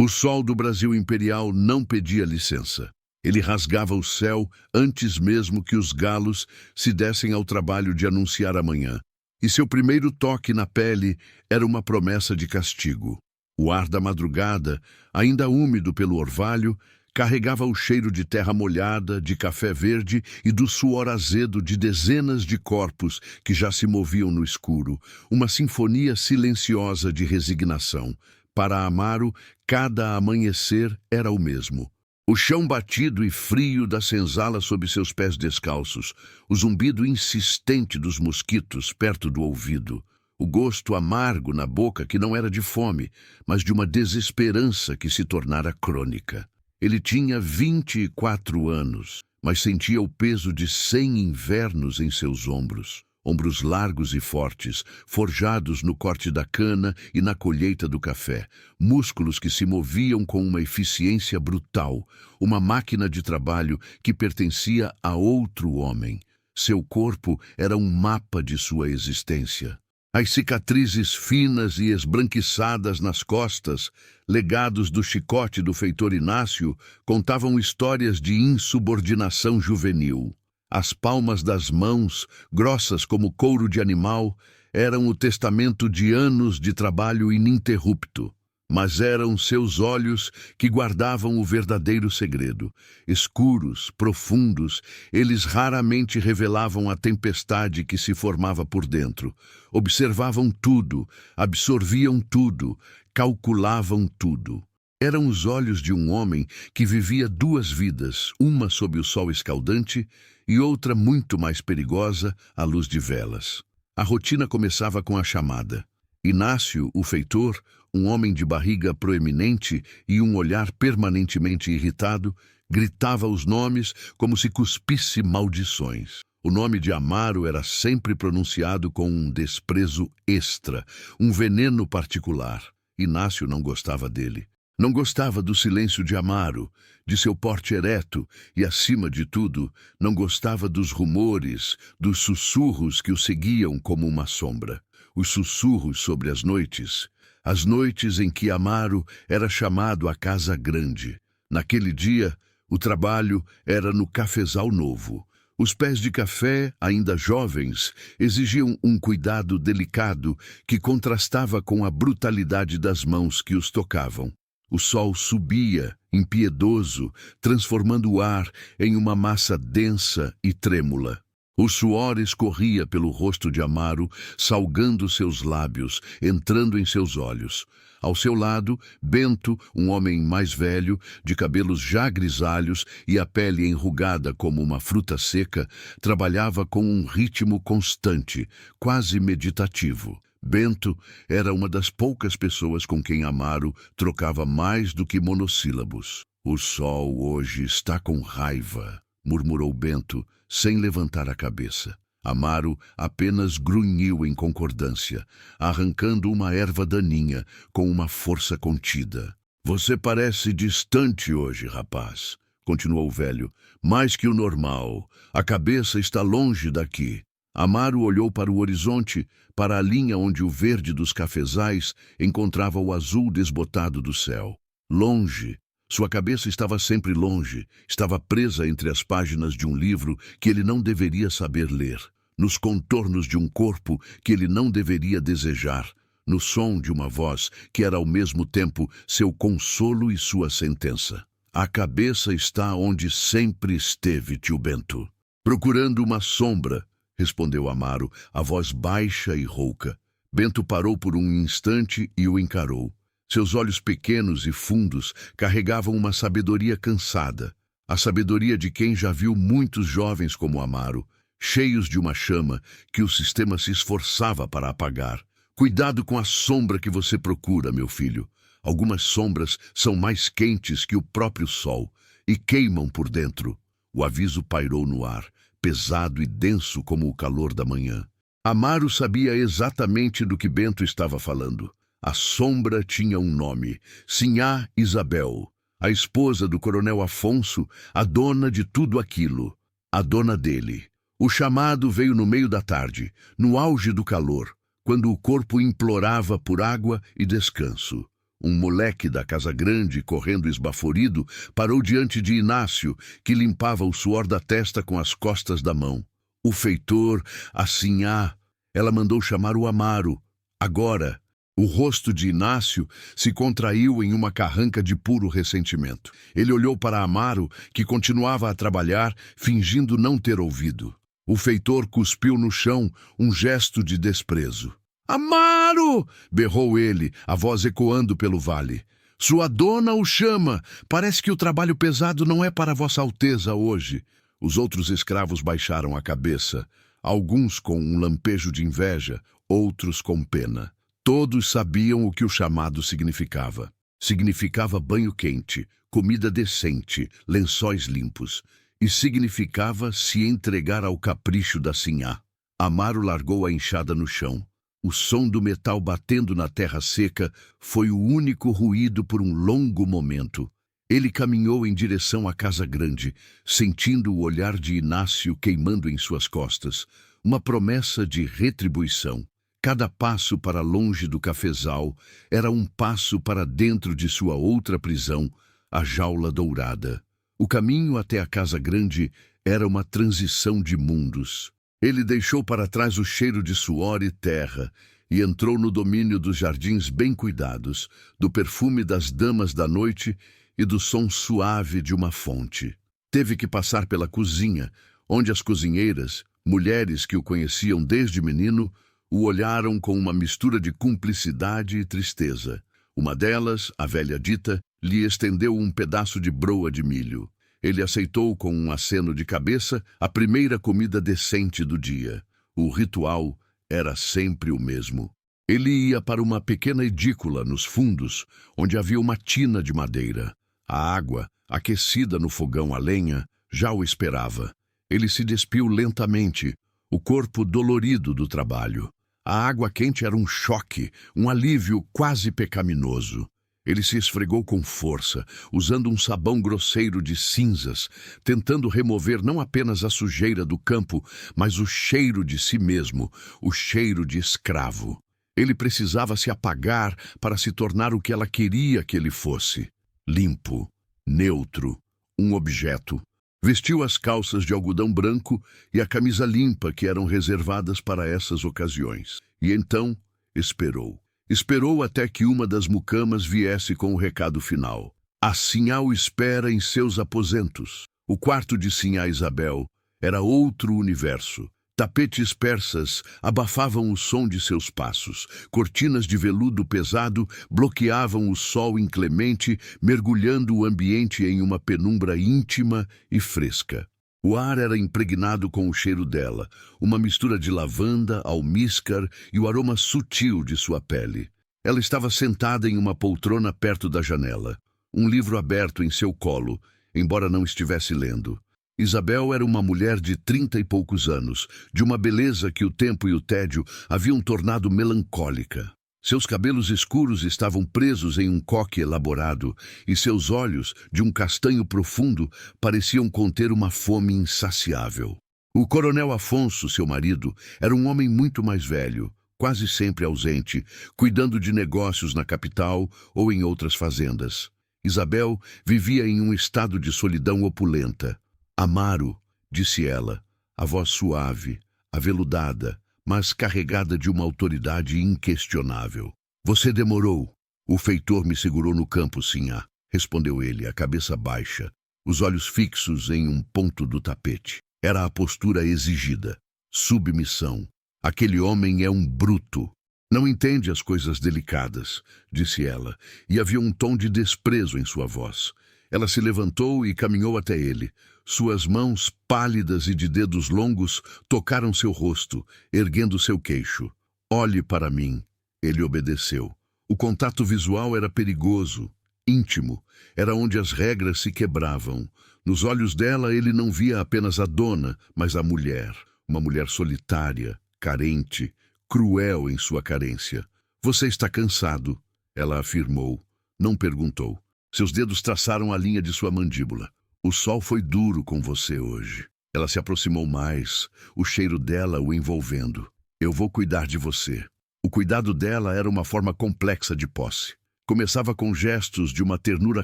O sol do Brasil imperial não pedia licença. Ele rasgava o céu antes mesmo que os galos se dessem ao trabalho de anunciar a manhã. E seu primeiro toque na pele era uma promessa de castigo. O ar da madrugada, ainda úmido pelo orvalho, carregava o cheiro de terra molhada, de café verde e do suor azedo de dezenas de corpos que já se moviam no escuro, uma sinfonia silenciosa de resignação. Para Amaro, cada amanhecer era o mesmo. O chão batido e frio da senzala sob seus pés descalços, o zumbido insistente dos mosquitos perto do ouvido, o gosto amargo na boca que não era de fome, mas de uma desesperança que se tornara crônica. Ele tinha 24 anos, mas sentia o peso de 100 invernos em seus ombros. Ombros largos e fortes, forjados no corte da cana e na colheita do café. Músculos que se moviam com uma eficiência brutal. Uma máquina de trabalho que pertencia a outro homem. Seu corpo era um mapa de sua existência. As cicatrizes finas e esbranquiçadas nas costas, legados do chicote do feitor Inácio, contavam histórias de insubordinação juvenil. As palmas das mãos, grossas como couro de animal, eram o testamento de anos de trabalho ininterrupto. Mas eram seus olhos que guardavam o verdadeiro segredo. Escuros, profundos, eles raramente revelavam a tempestade que se formava por dentro. Observavam tudo, absorviam tudo, calculavam tudo. Eram os olhos de um homem que vivia duas vidas, uma sob o sol escaldante e outra muito mais perigosa, à luz de velas. A rotina começava com a chamada. Inácio, o feitor, um homem de barriga proeminente e um olhar permanentemente irritado, gritava os nomes como se cuspisse maldições. O nome de Amaro era sempre pronunciado com um desprezo extra, um veneno particular. Inácio não gostava dele. Não gostava do silêncio de Amaro, de seu porte ereto e, acima de tudo, não gostava dos rumores, dos sussurros que o seguiam como uma sombra. Os sussurros sobre as noites em que Amaro era chamado à casa grande. Naquele dia, o trabalho era no cafezal novo. Os pés de café, ainda jovens, exigiam um cuidado delicado que contrastava com a brutalidade das mãos que os tocavam. O sol subia, impiedoso, transformando o ar em uma massa densa e trêmula. O suor escorria pelo rosto de Amaro, salgando seus lábios, entrando em seus olhos. Ao seu lado, Bento, um homem mais velho, de cabelos já grisalhos e a pele enrugada como uma fruta seca, trabalhava com um ritmo constante, quase meditativo. Bento era uma das poucas pessoas com quem Amaro trocava mais do que monossílabos. "O sol hoje está com raiva", murmurou Bento, sem levantar a cabeça. Amaro apenas grunhiu em concordância, arrancando uma erva daninha com uma força contida. "Você parece distante hoje, rapaz", continuou o velho. "Mais que o normal. A cabeça está longe daqui." Amaro olhou para o horizonte, para a linha onde o verde dos cafezais encontrava o azul desbotado do céu. Longe. Sua cabeça estava sempre longe, estava presa entre as páginas de um livro que ele não deveria saber ler, nos contornos de um corpo que ele não deveria desejar, no som de uma voz que era ao mesmo tempo seu consolo e sua sentença. "A cabeça está onde sempre esteve, tio Bento." "Procurando uma sombra", respondeu Amaro, a voz baixa e rouca. Bento parou por um instante e o encarou. Seus olhos pequenos e fundos carregavam uma sabedoria cansada, a sabedoria de quem já viu muitos jovens como Amaro, cheios de uma chama que o sistema se esforçava para apagar. "Cuidado com a sombra que você procura, meu filho. Algumas sombras são mais quentes que o próprio sol e queimam por dentro." O aviso pairou no ar, pesado e denso como o calor da manhã. Amaro sabia exatamente do que Bento estava falando. A sombra tinha um nome: Sinhá Isabel, a esposa do coronel Afonso, a dona de tudo aquilo, a dona dele. O chamado veio no meio da tarde, no auge do calor, quando o corpo implorava por água e descanso. Um moleque da casa grande, correndo esbaforido, parou diante de Inácio, que limpava o suor da testa com as costas da mão. O feitor, a sinhá, ela mandou chamar o Amaro. Agora, o rosto de Inácio se contraiu em uma carranca de puro ressentimento. Ele olhou para Amaro, que continuava a trabalhar, fingindo não ter ouvido. O feitor cuspiu no chão, um gesto de desprezo. "Amaro!" berrou ele, a voz ecoando pelo vale. "Sua dona o chama. Parece que o trabalho pesado não é para Vossa Alteza hoje." Os outros escravos baixaram a cabeça, alguns com um lampejo de inveja, outros com pena. Todos sabiam o que o chamado significava. Significava banho quente, comida decente, lençóis limpos. E significava se entregar ao capricho da sinhá. Amaro largou a enxada no chão. O som do metal batendo na terra seca foi o único ruído por um longo momento. Ele caminhou em direção à casa grande, sentindo o olhar de Inácio queimando em suas costas, uma promessa de retribuição. Cada passo para longe do cafezal era um passo para dentro de sua outra prisão, a jaula dourada. O caminho até a casa grande era uma transição de mundos. Ele deixou para trás o cheiro de suor e terra e entrou no domínio dos jardins bem cuidados, do perfume das damas da noite e do som suave de uma fonte. Teve que passar pela cozinha, onde as cozinheiras, mulheres que o conheciam desde menino, o olharam com uma mistura de cumplicidade e tristeza. Uma delas, a velha Dita, lhe estendeu um pedaço de broa de milho. Ele aceitou com um aceno de cabeça a primeira comida decente do dia. O ritual era sempre o mesmo. Ele ia para uma pequena edícula nos fundos, onde havia uma tina de madeira. A água, aquecida no fogão a lenha, já o esperava. Ele se despiu lentamente, o corpo dolorido do trabalho. A água quente era um choque, um alívio quase pecaminoso. Ele se esfregou com força, usando um sabão grosseiro de cinzas, tentando remover não apenas a sujeira do campo, mas o cheiro de si mesmo, o cheiro de escravo. Ele precisava se apagar para se tornar o que ela queria que ele fosse. Limpo, neutro, um objeto. Vestiu as calças de algodão branco e a camisa limpa que eram reservadas para essas ocasiões. E então esperou. Esperou até que uma das mucamas viesse com o recado final. A sinhá o espera em seus aposentos. O quarto de sinhá Isabel era outro universo. Tapetes persas abafavam o som de seus passos. Cortinas de veludo pesado bloqueavam o sol inclemente, mergulhando o ambiente em uma penumbra íntima e fresca. O ar era impregnado com o cheiro dela, uma mistura de lavanda, almíscar e o aroma sutil de sua pele. Ela estava sentada em uma poltrona perto da janela, um livro aberto em seu colo, embora não estivesse lendo. Isabel era uma mulher de 30 e poucos anos, de uma beleza que o tempo e o tédio haviam tornado melancólica. Seus cabelos escuros estavam presos em um coque elaborado, e seus olhos, de um castanho profundo, pareciam conter uma fome insaciável. O coronel Afonso, seu marido, era um homem muito mais velho, quase sempre ausente, cuidando de negócios na capital ou em outras fazendas. Isabel vivia em um estado de solidão opulenta. "Amaro", disse ela, a voz suave, aveludada, mas carregada de uma autoridade inquestionável. "Você demorou." "O feitor me segurou no campo, sinhá", respondeu ele, a cabeça baixa, os olhos fixos em um ponto do tapete. Era a postura exigida. Submissão. "Aquele homem é um bruto. Não entende as coisas delicadas", disse ela, e havia um tom de desprezo em sua voz. Ela se levantou e caminhou até ele. Suas mãos, pálidas e de dedos longos, tocaram seu rosto, erguendo seu queixo. "Olhe para mim." Ele obedeceu. O contato visual era perigoso, íntimo. Era onde as regras se quebravam. Nos olhos dela ele não via apenas a dona, mas a mulher. Uma mulher solitária, carente, cruel em sua carência. "Você está cansado", ela afirmou. Não perguntou. Seus dedos traçaram a linha de sua mandíbula. "O sol foi duro com você hoje." Ela se aproximou mais, o cheiro dela o envolvendo. "Eu vou cuidar de você." O cuidado dela era uma forma complexa de posse. Começava com gestos de uma ternura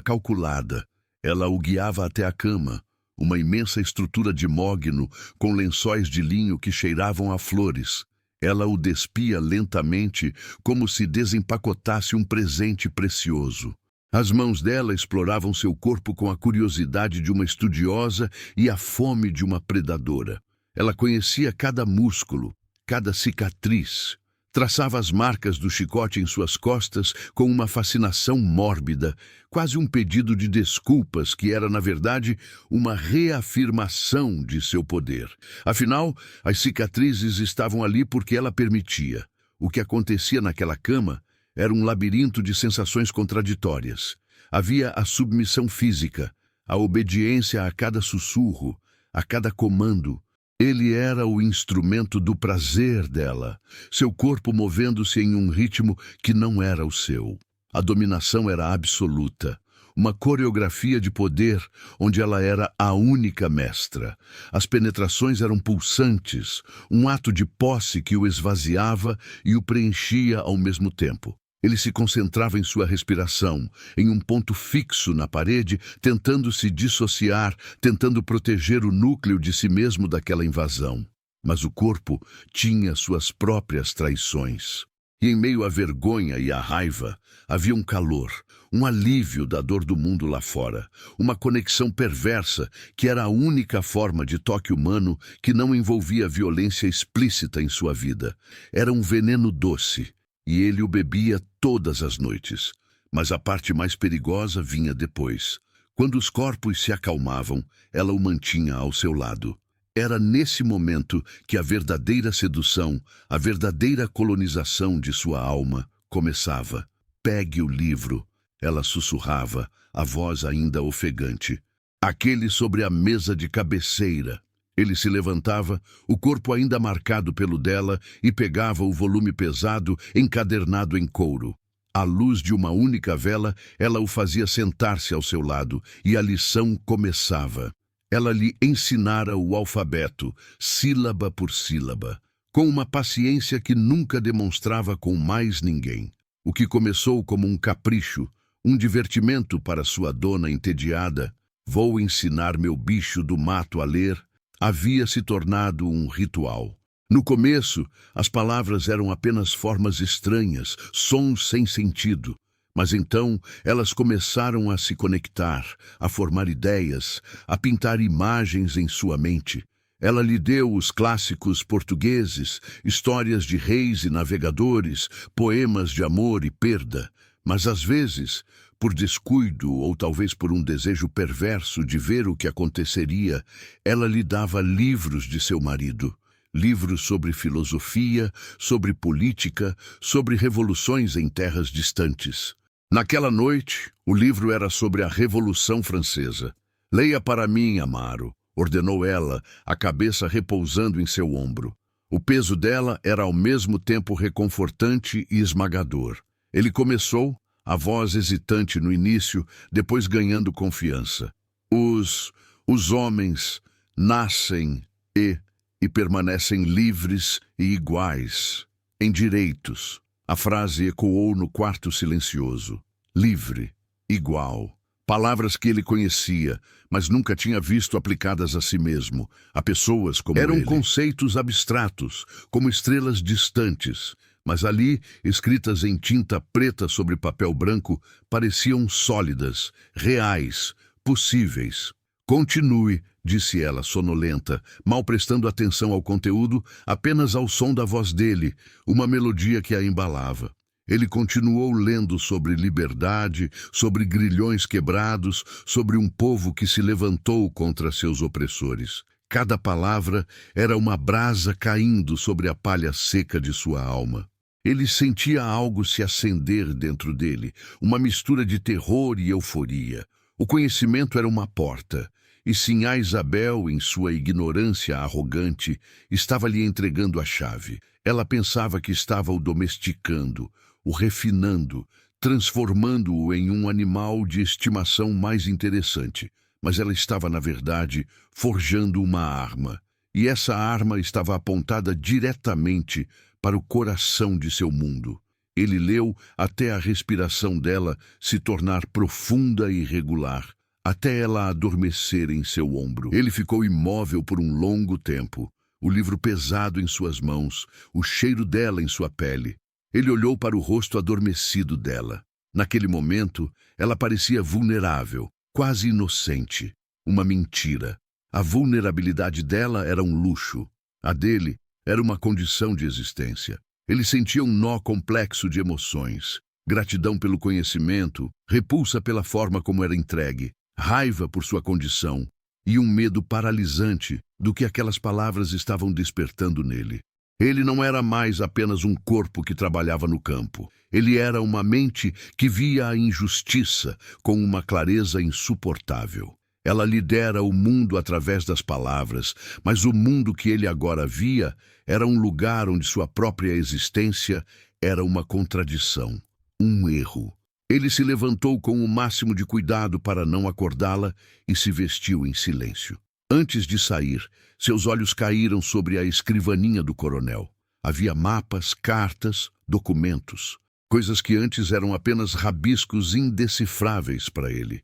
calculada. Ela o guiava até a cama, uma imensa estrutura de mogno com lençóis de linho que cheiravam a flores. Ela o despia lentamente, como se desempacotasse um presente precioso. As mãos dela exploravam seu corpo com a curiosidade de uma estudiosa e a fome de uma predadora. Ela conhecia cada músculo, cada cicatriz. Traçava as marcas do chicote em suas costas com uma fascinação mórbida, quase um pedido de desculpas que era, na verdade, uma reafirmação de seu poder. Afinal, as cicatrizes estavam ali porque ela permitia. O que acontecia naquela cama era um labirinto de sensações contraditórias. Havia a submissão física, a obediência a cada sussurro, a cada comando. Ele era o instrumento do prazer dela, seu corpo movendo-se em um ritmo que não era o seu. A dominação era absoluta, uma coreografia de poder onde ela era a única mestra. As penetrações eram pulsantes, um ato de posse que o esvaziava e o preenchia ao mesmo tempo. Ele se concentrava em sua respiração, em um ponto fixo na parede, tentando se dissociar, tentando proteger o núcleo de si mesmo daquela invasão. Mas o corpo tinha suas próprias traições. E em meio à vergonha e à raiva, havia um calor, um alívio da dor do mundo lá fora, uma conexão perversa que era a única forma de toque humano que não envolvia violência explícita em sua vida. Era um veneno doce. E ele o bebia todas as noites. Mas a parte mais perigosa vinha depois. Quando os corpos se acalmavam, ela o mantinha ao seu lado. Era nesse momento que a verdadeira sedução, a verdadeira colonização de sua alma começava. Pegue o livro, ela sussurrava, a voz ainda ofegante. Aquele sobre a mesa de cabeceira. Ele se levantava, o corpo ainda marcado pelo dela, e pegava o volume pesado, encadernado em couro. À luz de uma única vela, ela o fazia sentar-se ao seu lado, e a lição começava. Ela lhe ensinara o alfabeto, sílaba por sílaba, com uma paciência que nunca demonstrava com mais ninguém. O que começou como um capricho, um divertimento para sua dona entediada, vou ensinar meu bicho do mato a ler, havia se tornado um ritual. No começo, as palavras eram apenas formas estranhas, sons sem sentido. Mas então elas começaram a se conectar, a formar ideias, a pintar imagens em sua mente. Ela lhe deu os clássicos portugueses, histórias de reis e navegadores, poemas de amor e perda. Mas às vezes, por descuido ou talvez por um desejo perverso de ver o que aconteceria, ela lhe dava livros de seu marido. Livros sobre filosofia, sobre política, sobre revoluções em terras distantes. Naquela noite, o livro era sobre a Revolução Francesa. Leia para mim, Amaro, ordenou ela, a cabeça repousando em seu ombro. O peso dela era ao mesmo tempo reconfortante e esmagador. Ele começou, a voz hesitante no início, depois ganhando confiança. Os homens nascem e permanecem livres e iguais, em direitos. A frase ecoou no quarto silencioso. Livre, igual. Palavras que ele conhecia, mas nunca tinha visto aplicadas a si mesmo, a pessoas como ele. Eram conceitos abstratos, como estrelas distantes, mas ali, escritas em tinta preta sobre papel branco, pareciam sólidas, reais, possíveis. Continue, disse ela, sonolenta, mal prestando atenção ao conteúdo, apenas ao som da voz dele, uma melodia que a embalava. Ele continuou lendo sobre liberdade, sobre grilhões quebrados, sobre um povo que se levantou contra seus opressores. Cada palavra era uma brasa caindo sobre a palha seca de sua alma. Ele sentia algo se acender dentro dele, uma mistura de terror e euforia. O conhecimento era uma porta, e Sinhá Isabel, em sua ignorância arrogante, estava lhe entregando a chave. Ela pensava que estava o domesticando, o refinando, transformando-o em um animal de estimação mais interessante. Mas ela estava, na verdade, forjando uma arma. E essa arma estava apontada diretamente para o coração de seu mundo. Ele leu até a respiração dela se tornar profunda e regular, até ela adormecer em seu ombro. Ele ficou imóvel por um longo tempo, o livro pesado em suas mãos, o cheiro dela em sua pele. Ele olhou para o rosto adormecido dela. Naquele momento, ela parecia vulnerável, quase inocente. Uma mentira. A vulnerabilidade dela era um luxo. A dele era uma condição de existência. Ele sentia um nó complexo de emoções. Gratidão pelo conhecimento, repulsa pela forma como era entregue, raiva por sua condição e um medo paralisante do que aquelas palavras estavam despertando nele. Ele não era mais apenas um corpo que trabalhava no campo. Ele era uma mente que via a injustiça com uma clareza insuportável. Ela lidera o mundo através das palavras, mas o mundo que ele agora via era um lugar onde sua própria existência era uma contradição, um erro. Ele se levantou com o máximo de cuidado para não acordá-la e se vestiu em silêncio. Antes de sair, seus olhos caíram sobre a escrivaninha do coronel. Havia mapas, cartas, documentos, coisas que antes eram apenas rabiscos indecifráveis para ele.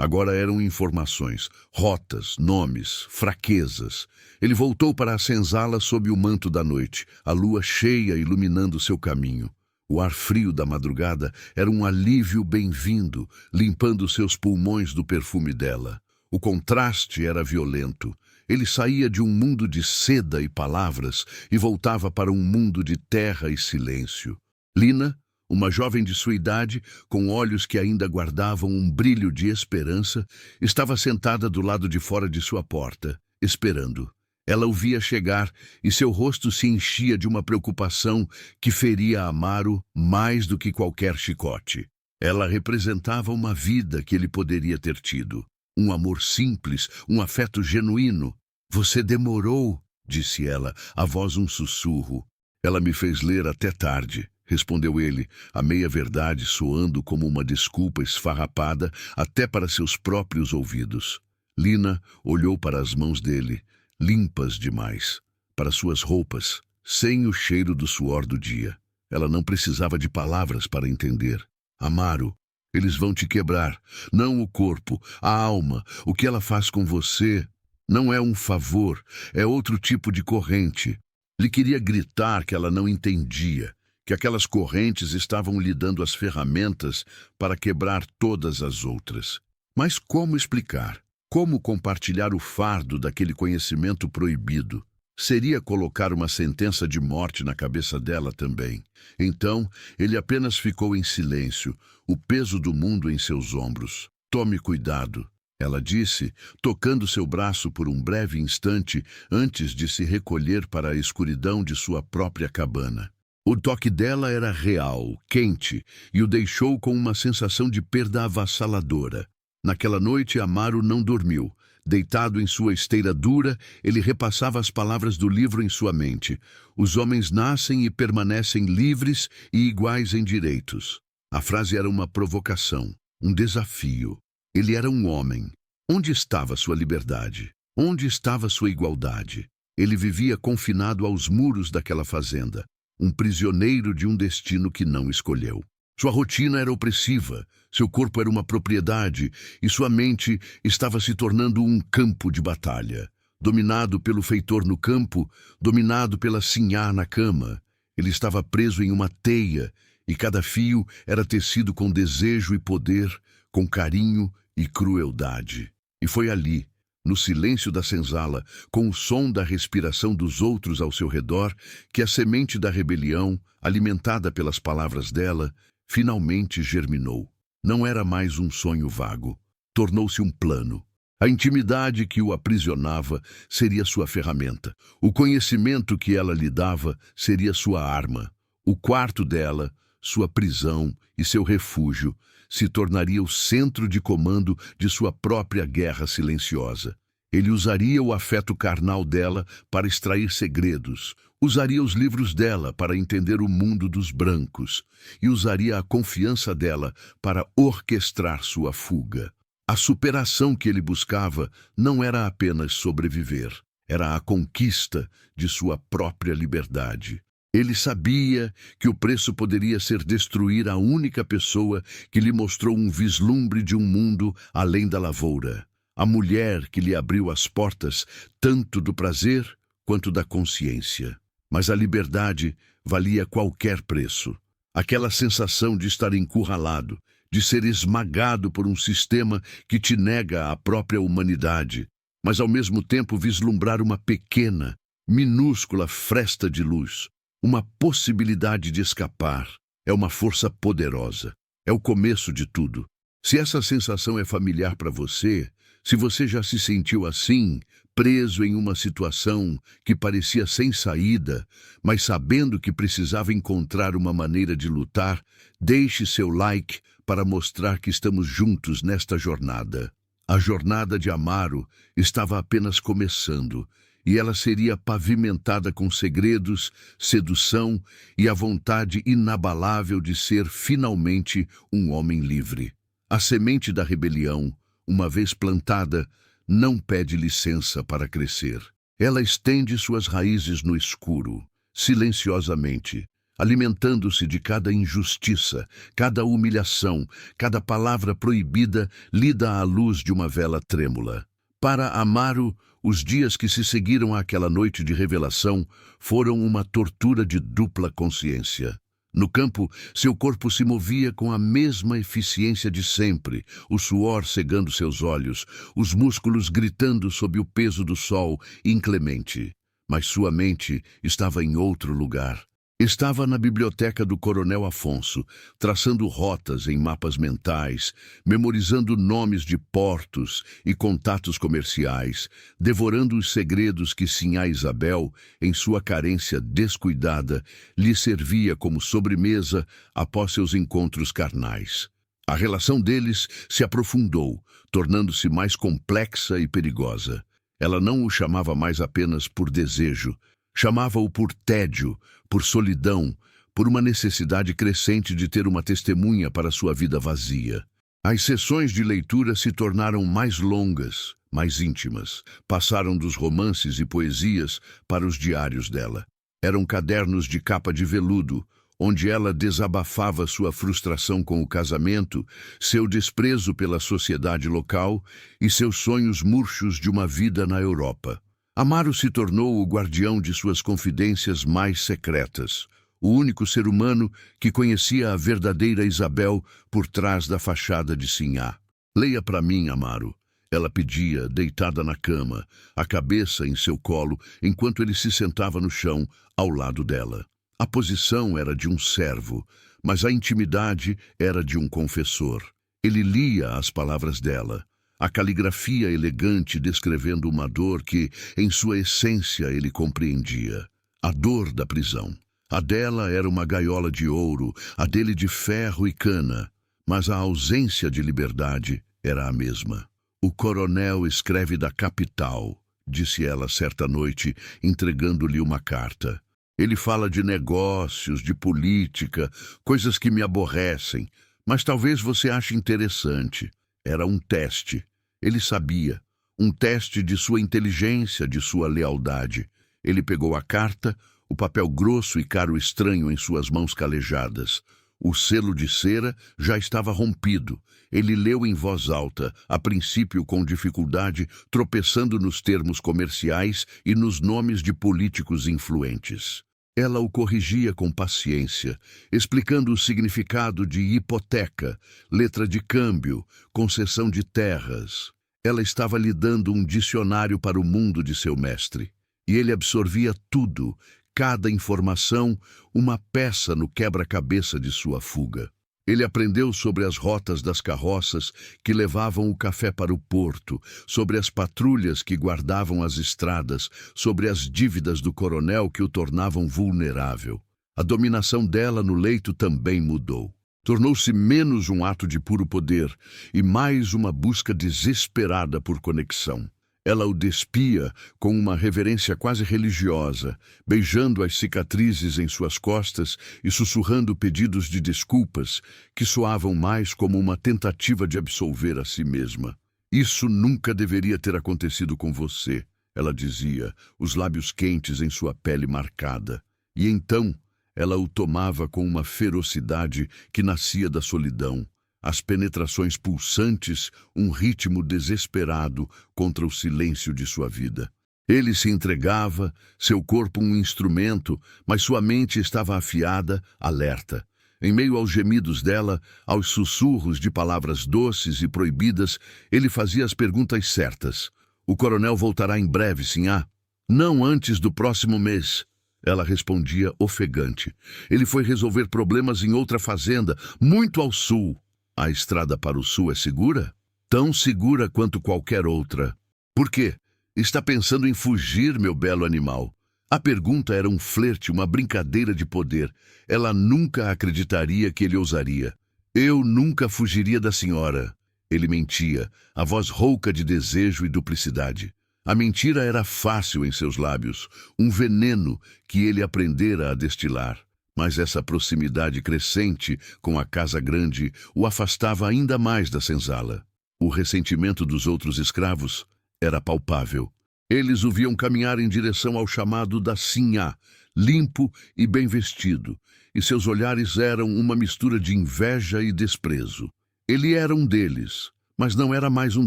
Agora eram informações, rotas, nomes, fraquezas. Ele voltou para a senzala sob o manto da noite, a lua cheia iluminando seu caminho. O ar frio da madrugada era um alívio bem-vindo, limpando seus pulmões do perfume dela. O contraste era violento. Ele saía de um mundo de seda e palavras e voltava para um mundo de terra e silêncio. Lina, uma jovem de sua idade, com olhos que ainda guardavam um brilho de esperança, estava sentada do lado de fora de sua porta, esperando. Ela o via chegar e seu rosto se enchia de uma preocupação que feria Amaro mais do que qualquer chicote. Ela representava uma vida que ele poderia ter tido. Um amor simples, um afeto genuíno. "Você demorou", disse ela, a voz um sussurro. "Ela me fez ler até tarde", respondeu ele, a meia-verdade soando como uma desculpa esfarrapada até para seus próprios ouvidos. Lina olhou para as mãos dele, limpas demais, para suas roupas, sem o cheiro do suor do dia. Ela não precisava de palavras para entender. "Amaro, eles vão te quebrar, não o corpo, a alma. O que ela faz com você não é um favor, é outro tipo de corrente." Ele queria gritar que ela não entendia, que aquelas correntes estavam lhe dando as ferramentas para quebrar todas as outras. Mas como explicar? Como compartilhar o fardo daquele conhecimento proibido? Seria colocar uma sentença de morte na cabeça dela também. Então, ele apenas ficou em silêncio, o peso do mundo em seus ombros. "Tome cuidado", ela disse, tocando seu braço por um breve instante antes de se recolher para a escuridão de sua própria cabana. O toque dela era real, quente, e o deixou com uma sensação de perda avassaladora. Naquela noite, Amaro não dormiu. Deitado em sua esteira dura, ele repassava as palavras do livro em sua mente. "Os homens nascem e permanecem livres e iguais em direitos." A frase era uma provocação, um desafio. Ele era um homem. Onde estava sua liberdade? Onde estava sua igualdade? Ele vivia confinado aos muros daquela fazenda, um prisioneiro de um destino que não escolheu. Sua rotina era opressiva, seu corpo era uma propriedade e sua mente estava se tornando um campo de batalha. Dominado pelo feitor no campo, dominado pela sinhá na cama, ele estava preso em uma teia e cada fio era tecido com desejo e poder, com carinho e crueldade. E foi ali, no silêncio da senzala, com o som da respiração dos outros ao seu redor, que a semente da rebelião, alimentada pelas palavras dela, finalmente germinou. Não era mais um sonho vago. Tornou-se um plano. A intimidade que o aprisionava seria sua ferramenta. O conhecimento que ela lhe dava seria sua arma. O quarto dela, sua prisão e seu refúgio, se tornaria o centro de comando de sua própria guerra silenciosa. Ele usaria o afeto carnal dela para extrair segredos, usaria os livros dela para entender o mundo dos brancos e usaria a confiança dela para orquestrar sua fuga. A superação que ele buscava não era apenas sobreviver, era a conquista de sua própria liberdade. Ele sabia que o preço poderia ser destruir a única pessoa que lhe mostrou um vislumbre de um mundo além da lavoura. A mulher que lhe abriu as portas tanto do prazer quanto da consciência. Mas a liberdade valia qualquer preço. Aquela sensação de estar encurralado, de ser esmagado por um sistema que te nega a própria humanidade, mas ao mesmo tempo vislumbrar uma pequena, minúscula fresta de luz, uma possibilidade de escapar. É uma força poderosa. É o começo de tudo. Se essa sensação é familiar para você, se você já se sentiu assim, preso em uma situação que parecia sem saída, mas sabendo que precisava encontrar uma maneira de lutar, deixe seu like para mostrar que estamos juntos nesta jornada. A jornada de Amaro estava apenas começando, e ela seria pavimentada com segredos, sedução e a vontade inabalável de ser finalmente um homem livre. A semente da rebelião, uma vez plantada, não pede licença para crescer. Ela estende suas raízes no escuro, silenciosamente, alimentando-se de cada injustiça, cada humilhação, cada palavra proibida lida à luz de uma vela trêmula. Para Amaro, os dias que se seguiram àquela noite de revelação foram uma tortura de dupla consciência. No campo, seu corpo se movia com a mesma eficiência de sempre, o suor cegando seus olhos, os músculos gritando sob o peso do sol inclemente. Mas sua mente estava em outro lugar. Estava na biblioteca do Coronel Afonso, traçando rotas em mapas mentais, memorizando nomes de portos e contatos comerciais, devorando os segredos que Sinhá Isabel, em sua carência descuidada, lhe servia como sobremesa após seus encontros carnais. A relação deles se aprofundou, tornando-se mais complexa e perigosa. Ela não o chamava mais apenas por desejo, chamava-o por tédio, por solidão, por uma necessidade crescente de ter uma testemunha para sua vida vazia. As sessões de leitura se tornaram mais longas, mais íntimas. Passaram dos romances e poesias para os diários dela. Eram cadernos de capa de veludo, onde ela desabafava sua frustração com o casamento, seu desprezo pela sociedade local e seus sonhos murchos de uma vida na Europa. Amaro se tornou o guardião de suas confidências mais secretas, o único ser humano que conhecia a verdadeira Isabel por trás da fachada de Sinhá. Leia para mim, Amaro. Ela pedia, deitada na cama, a cabeça em seu colo, enquanto ele se sentava no chão, ao lado dela. A posição era de um servo, mas a intimidade era de um confessor. Ele lia as palavras dela. A caligrafia elegante descrevendo uma dor que, em sua essência, ele compreendia. A dor da prisão. A dela era uma gaiola de ouro, a dele de ferro e cana, mas a ausência de liberdade era a mesma. O coronel escreve da capital, disse ela certa noite, entregando-lhe uma carta. Ele fala de negócios, de política, coisas que me aborrecem, mas talvez você ache interessante. Era um teste. Ele sabia. Um teste de sua inteligência, de sua lealdade. Ele pegou a carta, o papel grosso e caro estranho em suas mãos calejadas. O selo de cera já estava rompido. Ele leu em voz alta, a princípio com dificuldade, tropeçando nos termos comerciais e nos nomes de políticos influentes. Ela o corrigia com paciência, explicando o significado de hipoteca, letra de câmbio, concessão de terras. Ela estava lhe dando um dicionário para o mundo de seu mestre. E ele absorvia tudo, cada informação, uma peça no quebra-cabeça de sua fuga. Ele aprendeu sobre as rotas das carroças que levavam o café para o porto, sobre as patrulhas que guardavam as estradas, sobre as dívidas do coronel que o tornavam vulnerável. A dominação dela no leito também mudou. Tornou-se menos um ato de puro poder e mais uma busca desesperada por conexão. Ela o despia com uma reverência quase religiosa, beijando as cicatrizes em suas costas e sussurrando pedidos de desculpas que soavam mais como uma tentativa de absolver a si mesma. Isso nunca deveria ter acontecido com você, ela dizia, os lábios quentes em sua pele marcada. E então ela o tomava com uma ferocidade que nascia da solidão, as penetrações pulsantes, um ritmo desesperado contra o silêncio de sua vida. Ele se entregava, seu corpo um instrumento, mas sua mente estava afiada, alerta. Em meio aos gemidos dela, aos sussurros de palavras doces e proibidas, ele fazia as perguntas certas. O coronel voltará em breve, sinhá? Não antes do próximo mês. Ela respondia ofegante. Ele foi resolver problemas em outra fazenda, muito ao sul. A estrada para o sul é segura? Tão segura quanto qualquer outra. Por quê? Está pensando em fugir, meu belo animal? A pergunta era um flerte, uma brincadeira de poder. Ela nunca acreditaria que ele ousaria. Eu nunca fugiria da senhora. Ele mentia, a voz rouca de desejo e duplicidade. A mentira era fácil em seus lábios, um veneno que ele aprendera a destilar. Mas essa proximidade crescente com a casa grande o afastava ainda mais da senzala. O ressentimento dos outros escravos era palpável. Eles o viam caminhar em direção ao chamado da sinhá, limpo e bem vestido, e seus olhares eram uma mistura de inveja e desprezo. Ele era um deles, mas não era mais um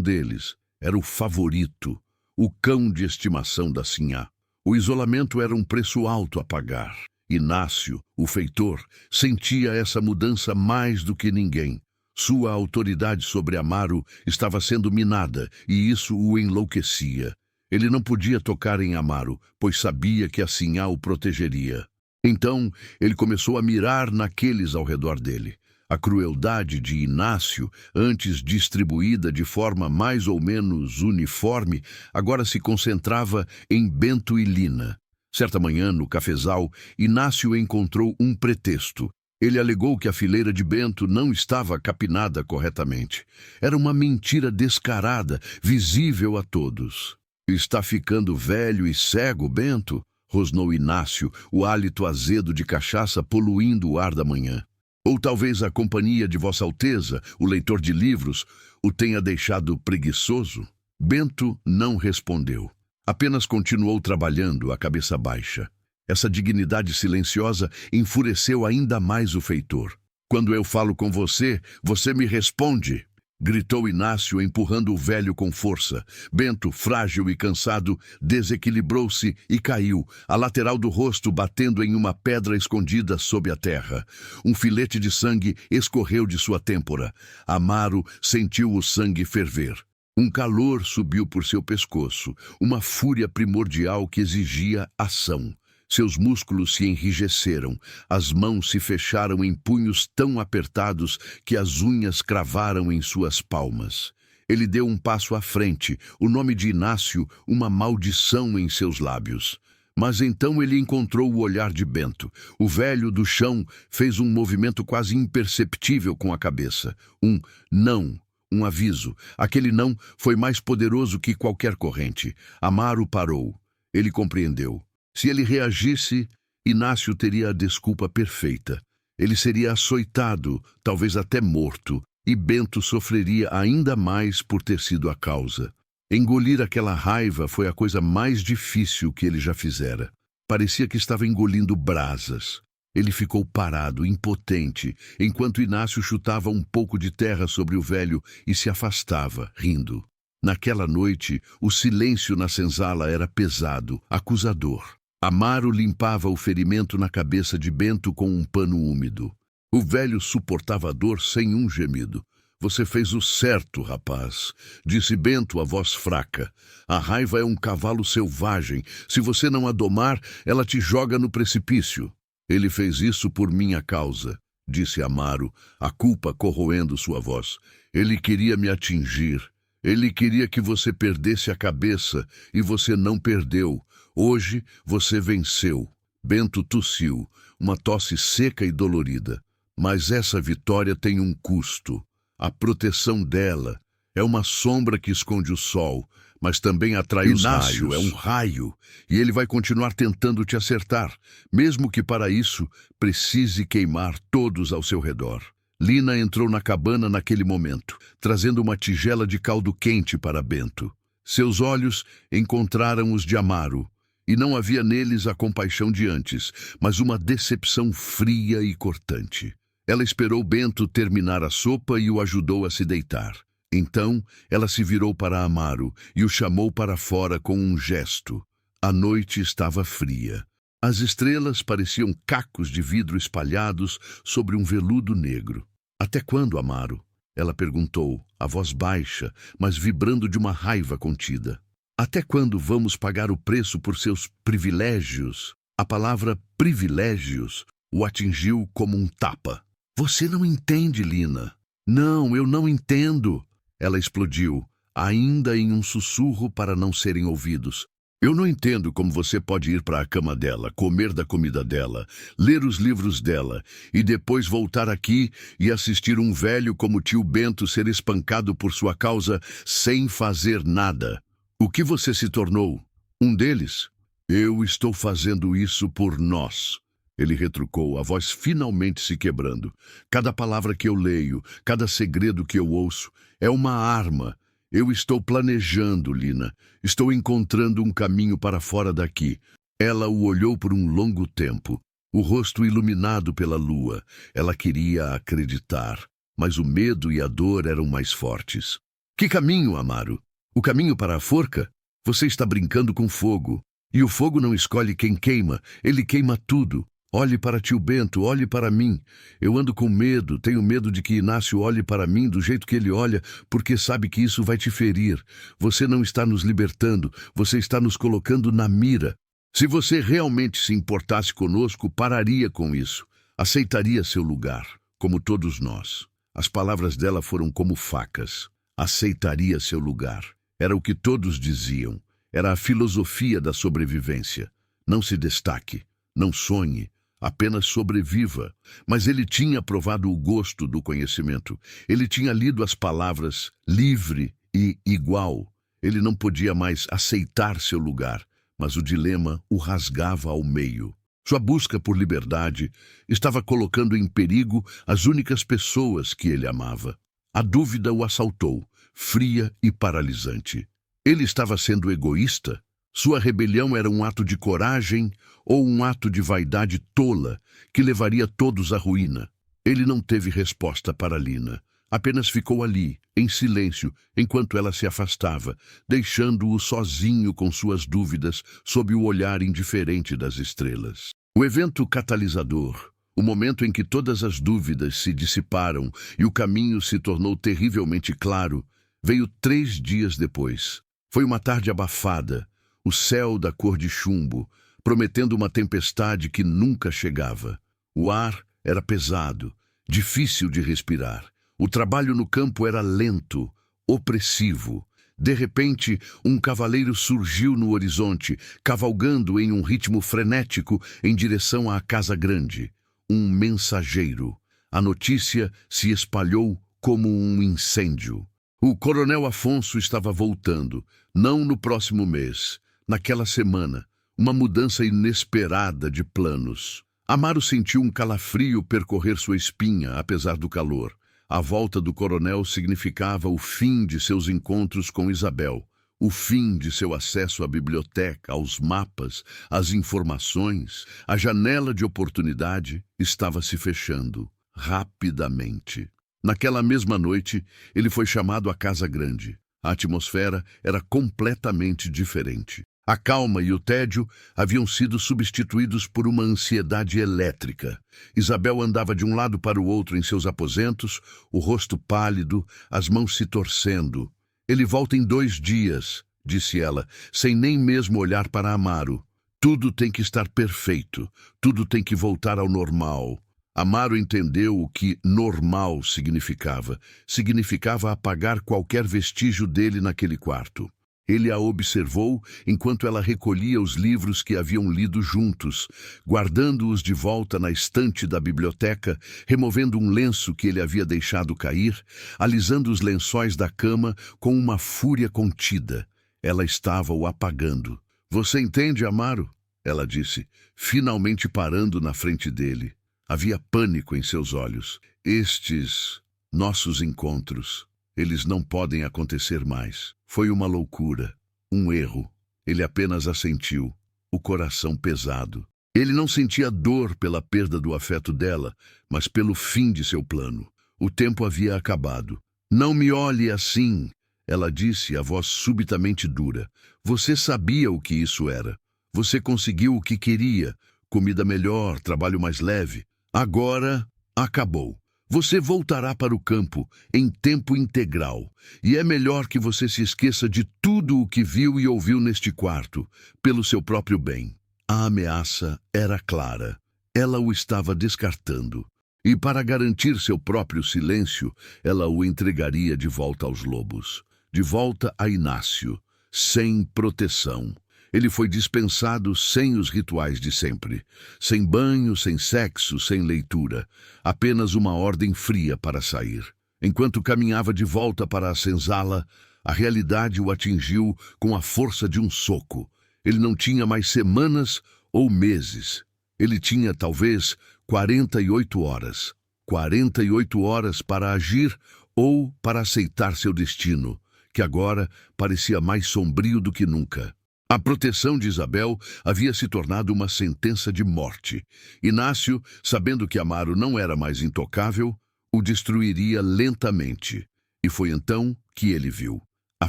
deles. Era o favorito, o cão de estimação da sinhá. O isolamento era um preço alto a pagar. Inácio, o feitor, sentia essa mudança mais do que ninguém. Sua autoridade sobre Amaro estava sendo minada, e isso o enlouquecia. Ele não podia tocar em Amaro, pois sabia que a sinhá o protegeria. Então, ele começou a mirar naqueles ao redor dele. A crueldade de Inácio, antes distribuída de forma mais ou menos uniforme, agora se concentrava em Bento e Lina. Certa manhã, no cafezal, Inácio encontrou um pretexto. Ele alegou que a fileira de Bento não estava capinada corretamente. Era uma mentira descarada, visível a todos. Está ficando velho e cego, Bento? Rosnou Inácio, o hálito azedo de cachaça poluindo o ar da manhã. Ou talvez a companhia de Vossa Alteza, o leitor de livros, o tenha deixado preguiçoso? Bento não respondeu. Apenas continuou trabalhando, a cabeça baixa. Essa dignidade silenciosa enfureceu ainda mais o feitor. Quando eu falo com você, você me responde, gritou Inácio, empurrando o velho com força. Bento, frágil e cansado, desequilibrou-se e caiu, a lateral do rosto batendo em uma pedra escondida sob a terra. Um filete de sangue escorreu de sua têmpora. Amaro sentiu o sangue ferver. Um calor subiu por seu pescoço, uma fúria primordial que exigia ação. Seus músculos se enrijeceram, as mãos se fecharam em punhos tão apertados que as unhas cravaram em suas palmas. Ele deu um passo à frente, o nome de Inácio, uma maldição em seus lábios. Mas então ele encontrou o olhar de Bento. O velho do chão fez um movimento quase imperceptível com a cabeça. Um não. Um aviso. Aquele não foi mais poderoso que qualquer corrente. Amaro parou. Ele compreendeu. Se ele reagisse, Inácio teria a desculpa perfeita. Ele seria açoitado, talvez até morto, e Bento sofreria ainda mais por ter sido a causa. Engolir aquela raiva foi a coisa mais difícil que ele já fizera. Parecia que estava engolindo brasas. Ele ficou parado, impotente, enquanto Inácio chutava um pouco de terra sobre o velho e se afastava, rindo. Naquela noite, o silêncio na senzala era pesado, acusador. Amaro limpava o ferimento na cabeça de Bento com um pano úmido. O velho suportava a dor sem um gemido. Você fez o certo, rapaz, disse Bento, a voz fraca. A raiva é um cavalo selvagem. Se você não a domar, ela te joga no precipício. Ele fez isso por minha causa, disse Amaro, a culpa corroendo sua voz. Ele queria me atingir. Ele queria que você perdesse a cabeça, e você não perdeu. Hoje você venceu. Bento tossiu, uma tosse seca e dolorida. Mas essa vitória tem um custo. A proteção dela é uma sombra que esconde o sol, mas também atrai os raios. Inácio é um raio, e ele vai continuar tentando te acertar, mesmo que para isso precise queimar todos ao seu redor. Lina entrou na cabana naquele momento, trazendo uma tigela de caldo quente para Bento. Seus olhos encontraram os de Amaro, e não havia neles a compaixão de antes, mas uma decepção fria e cortante. Ela esperou Bento terminar a sopa e o ajudou a se deitar. Então, ela se virou para Amaro e o chamou para fora com um gesto. A noite estava fria. As estrelas pareciam cacos de vidro espalhados sobre um veludo negro. "Até quando, Amaro?" ela perguntou, a voz baixa, mas vibrando de uma raiva contida. "Até quando vamos pagar o preço por seus privilégios?" A palavra privilégios o atingiu como um tapa. "Você não entende, Lina." "Não, eu não entendo." Ela explodiu, ainda em um sussurro para não serem ouvidos. "Eu não entendo como você pode ir para a cama dela, comer da comida dela, ler os livros dela e depois voltar aqui e assistir um velho como o tio Bento ser espancado por sua causa sem fazer nada. O que você se tornou? Um deles?" "Eu estou fazendo isso por nós." Ele retrucou, a voz finalmente se quebrando. "Cada palavra que eu leio, cada segredo que eu ouço, é uma arma. Eu estou planejando, Lina. Estou encontrando um caminho para fora daqui." Ela o olhou por um longo tempo, o rosto iluminado pela lua. Ela queria acreditar, mas o medo e a dor eram mais fortes. "Que caminho, Amaro? O caminho para a forca? Você está brincando com fogo. E o fogo não escolhe quem queima, ele queima tudo. Olhe para tio Bento, olhe para mim. Eu ando com medo, tenho medo de que Inácio olhe para mim do jeito que ele olha, porque sabe que isso vai te ferir. Você não está nos libertando, você está nos colocando na mira. Se você realmente se importasse conosco, pararia com isso. Aceitaria seu lugar, como todos nós." As palavras dela foram como facas. Aceitaria seu lugar. Era o que todos diziam. Era a filosofia da sobrevivência. Não se destaque, não sonhe. Apenas sobreviva. Mas ele tinha provado o gosto do conhecimento. Ele tinha lido as palavras livre e igual. Ele não podia mais aceitar seu lugar, mas o dilema o rasgava ao meio. Sua busca por liberdade estava colocando em perigo as únicas pessoas que ele amava. A dúvida o assaltou, fria e paralisante. Ele estava sendo egoísta? Sua rebelião era um ato de coragem ou um ato de vaidade tola que levaria todos à ruína? Ele não teve resposta para Lina. Apenas ficou ali, em silêncio, enquanto ela se afastava, deixando-o sozinho com suas dúvidas sob o olhar indiferente das estrelas. O evento catalisador, o momento em que todas as dúvidas se dissiparam e o caminho se tornou terrivelmente claro, veio 3 dias depois. Foi uma tarde abafada, o céu da cor de chumbo, prometendo uma tempestade que nunca chegava. O ar era pesado, difícil de respirar. O trabalho no campo era lento, opressivo. De repente, um cavaleiro surgiu no horizonte, cavalgando em um ritmo frenético em direção à casa grande. Um mensageiro. A notícia se espalhou como um incêndio. O coronel Afonso estava voltando, não no próximo mês. Naquela semana, uma mudança inesperada de planos. Amaro sentiu um calafrio percorrer sua espinha, apesar do calor. A volta do coronel significava o fim de seus encontros com Isabel, o fim de seu acesso à biblioteca, aos mapas, às informações. A janela de oportunidade estava se fechando, rapidamente. Naquela mesma noite, ele foi chamado à Casa Grande. A atmosfera era completamente diferente. A calma e o tédio haviam sido substituídos por uma ansiedade elétrica. Isabel andava de um lado para o outro em seus aposentos, o rosto pálido, as mãos se torcendo. "Ele volta em 2 dias", disse ela, sem nem mesmo olhar para Amaro. "Tudo tem que estar perfeito, tudo tem que voltar ao normal." Amaro entendeu o que normal significava. Significava apagar qualquer vestígio dele naquele quarto. Ele a observou enquanto ela recolhia os livros que haviam lido juntos, guardando-os de volta na estante da biblioteca, removendo um lenço que ele havia deixado cair, alisando os lençóis da cama com uma fúria contida. Ela estava o apagando. "Você entende, Amaro?" ela disse, finalmente parando na frente dele. Havia pânico em seus olhos. "Estes nossos encontros, eles não podem acontecer mais. Foi uma loucura, um erro." Ele apenas assentiu. o coração pesado. Ele não sentia dor pela perda do afeto dela, mas pelo fim de seu plano. O tempo havia acabado. Não me olhe assim, ela disse, a voz subitamente dura. Você sabia o que isso era. Você conseguiu o que queria. Comida melhor, trabalho mais leve. Agora, acabou. Você voltará para o campo em tempo integral. E é melhor que você se esqueça de tudo o que viu e ouviu neste quarto, pelo seu próprio bem. A ameaça era clara. Ela o estava descartando. E para garantir seu próprio silêncio, ela o entregaria de volta aos lobos. De volta a Inácio, sem proteção. Ele foi dispensado sem os rituais de sempre. Sem banho, sem sexo, sem leitura. Apenas uma ordem fria para sair. Enquanto caminhava de volta para a senzala, a realidade o atingiu com a força de um soco. Ele não tinha mais semanas ou meses. Ele tinha, talvez, 48 horas. 48 horas para agir ou para aceitar seu destino, que agora parecia mais sombrio do que nunca. A proteção de Isabel havia se tornado uma sentença de morte. Inácio, sabendo que Amaro não era mais intocável, o destruiria lentamente. E foi então que ele viu. À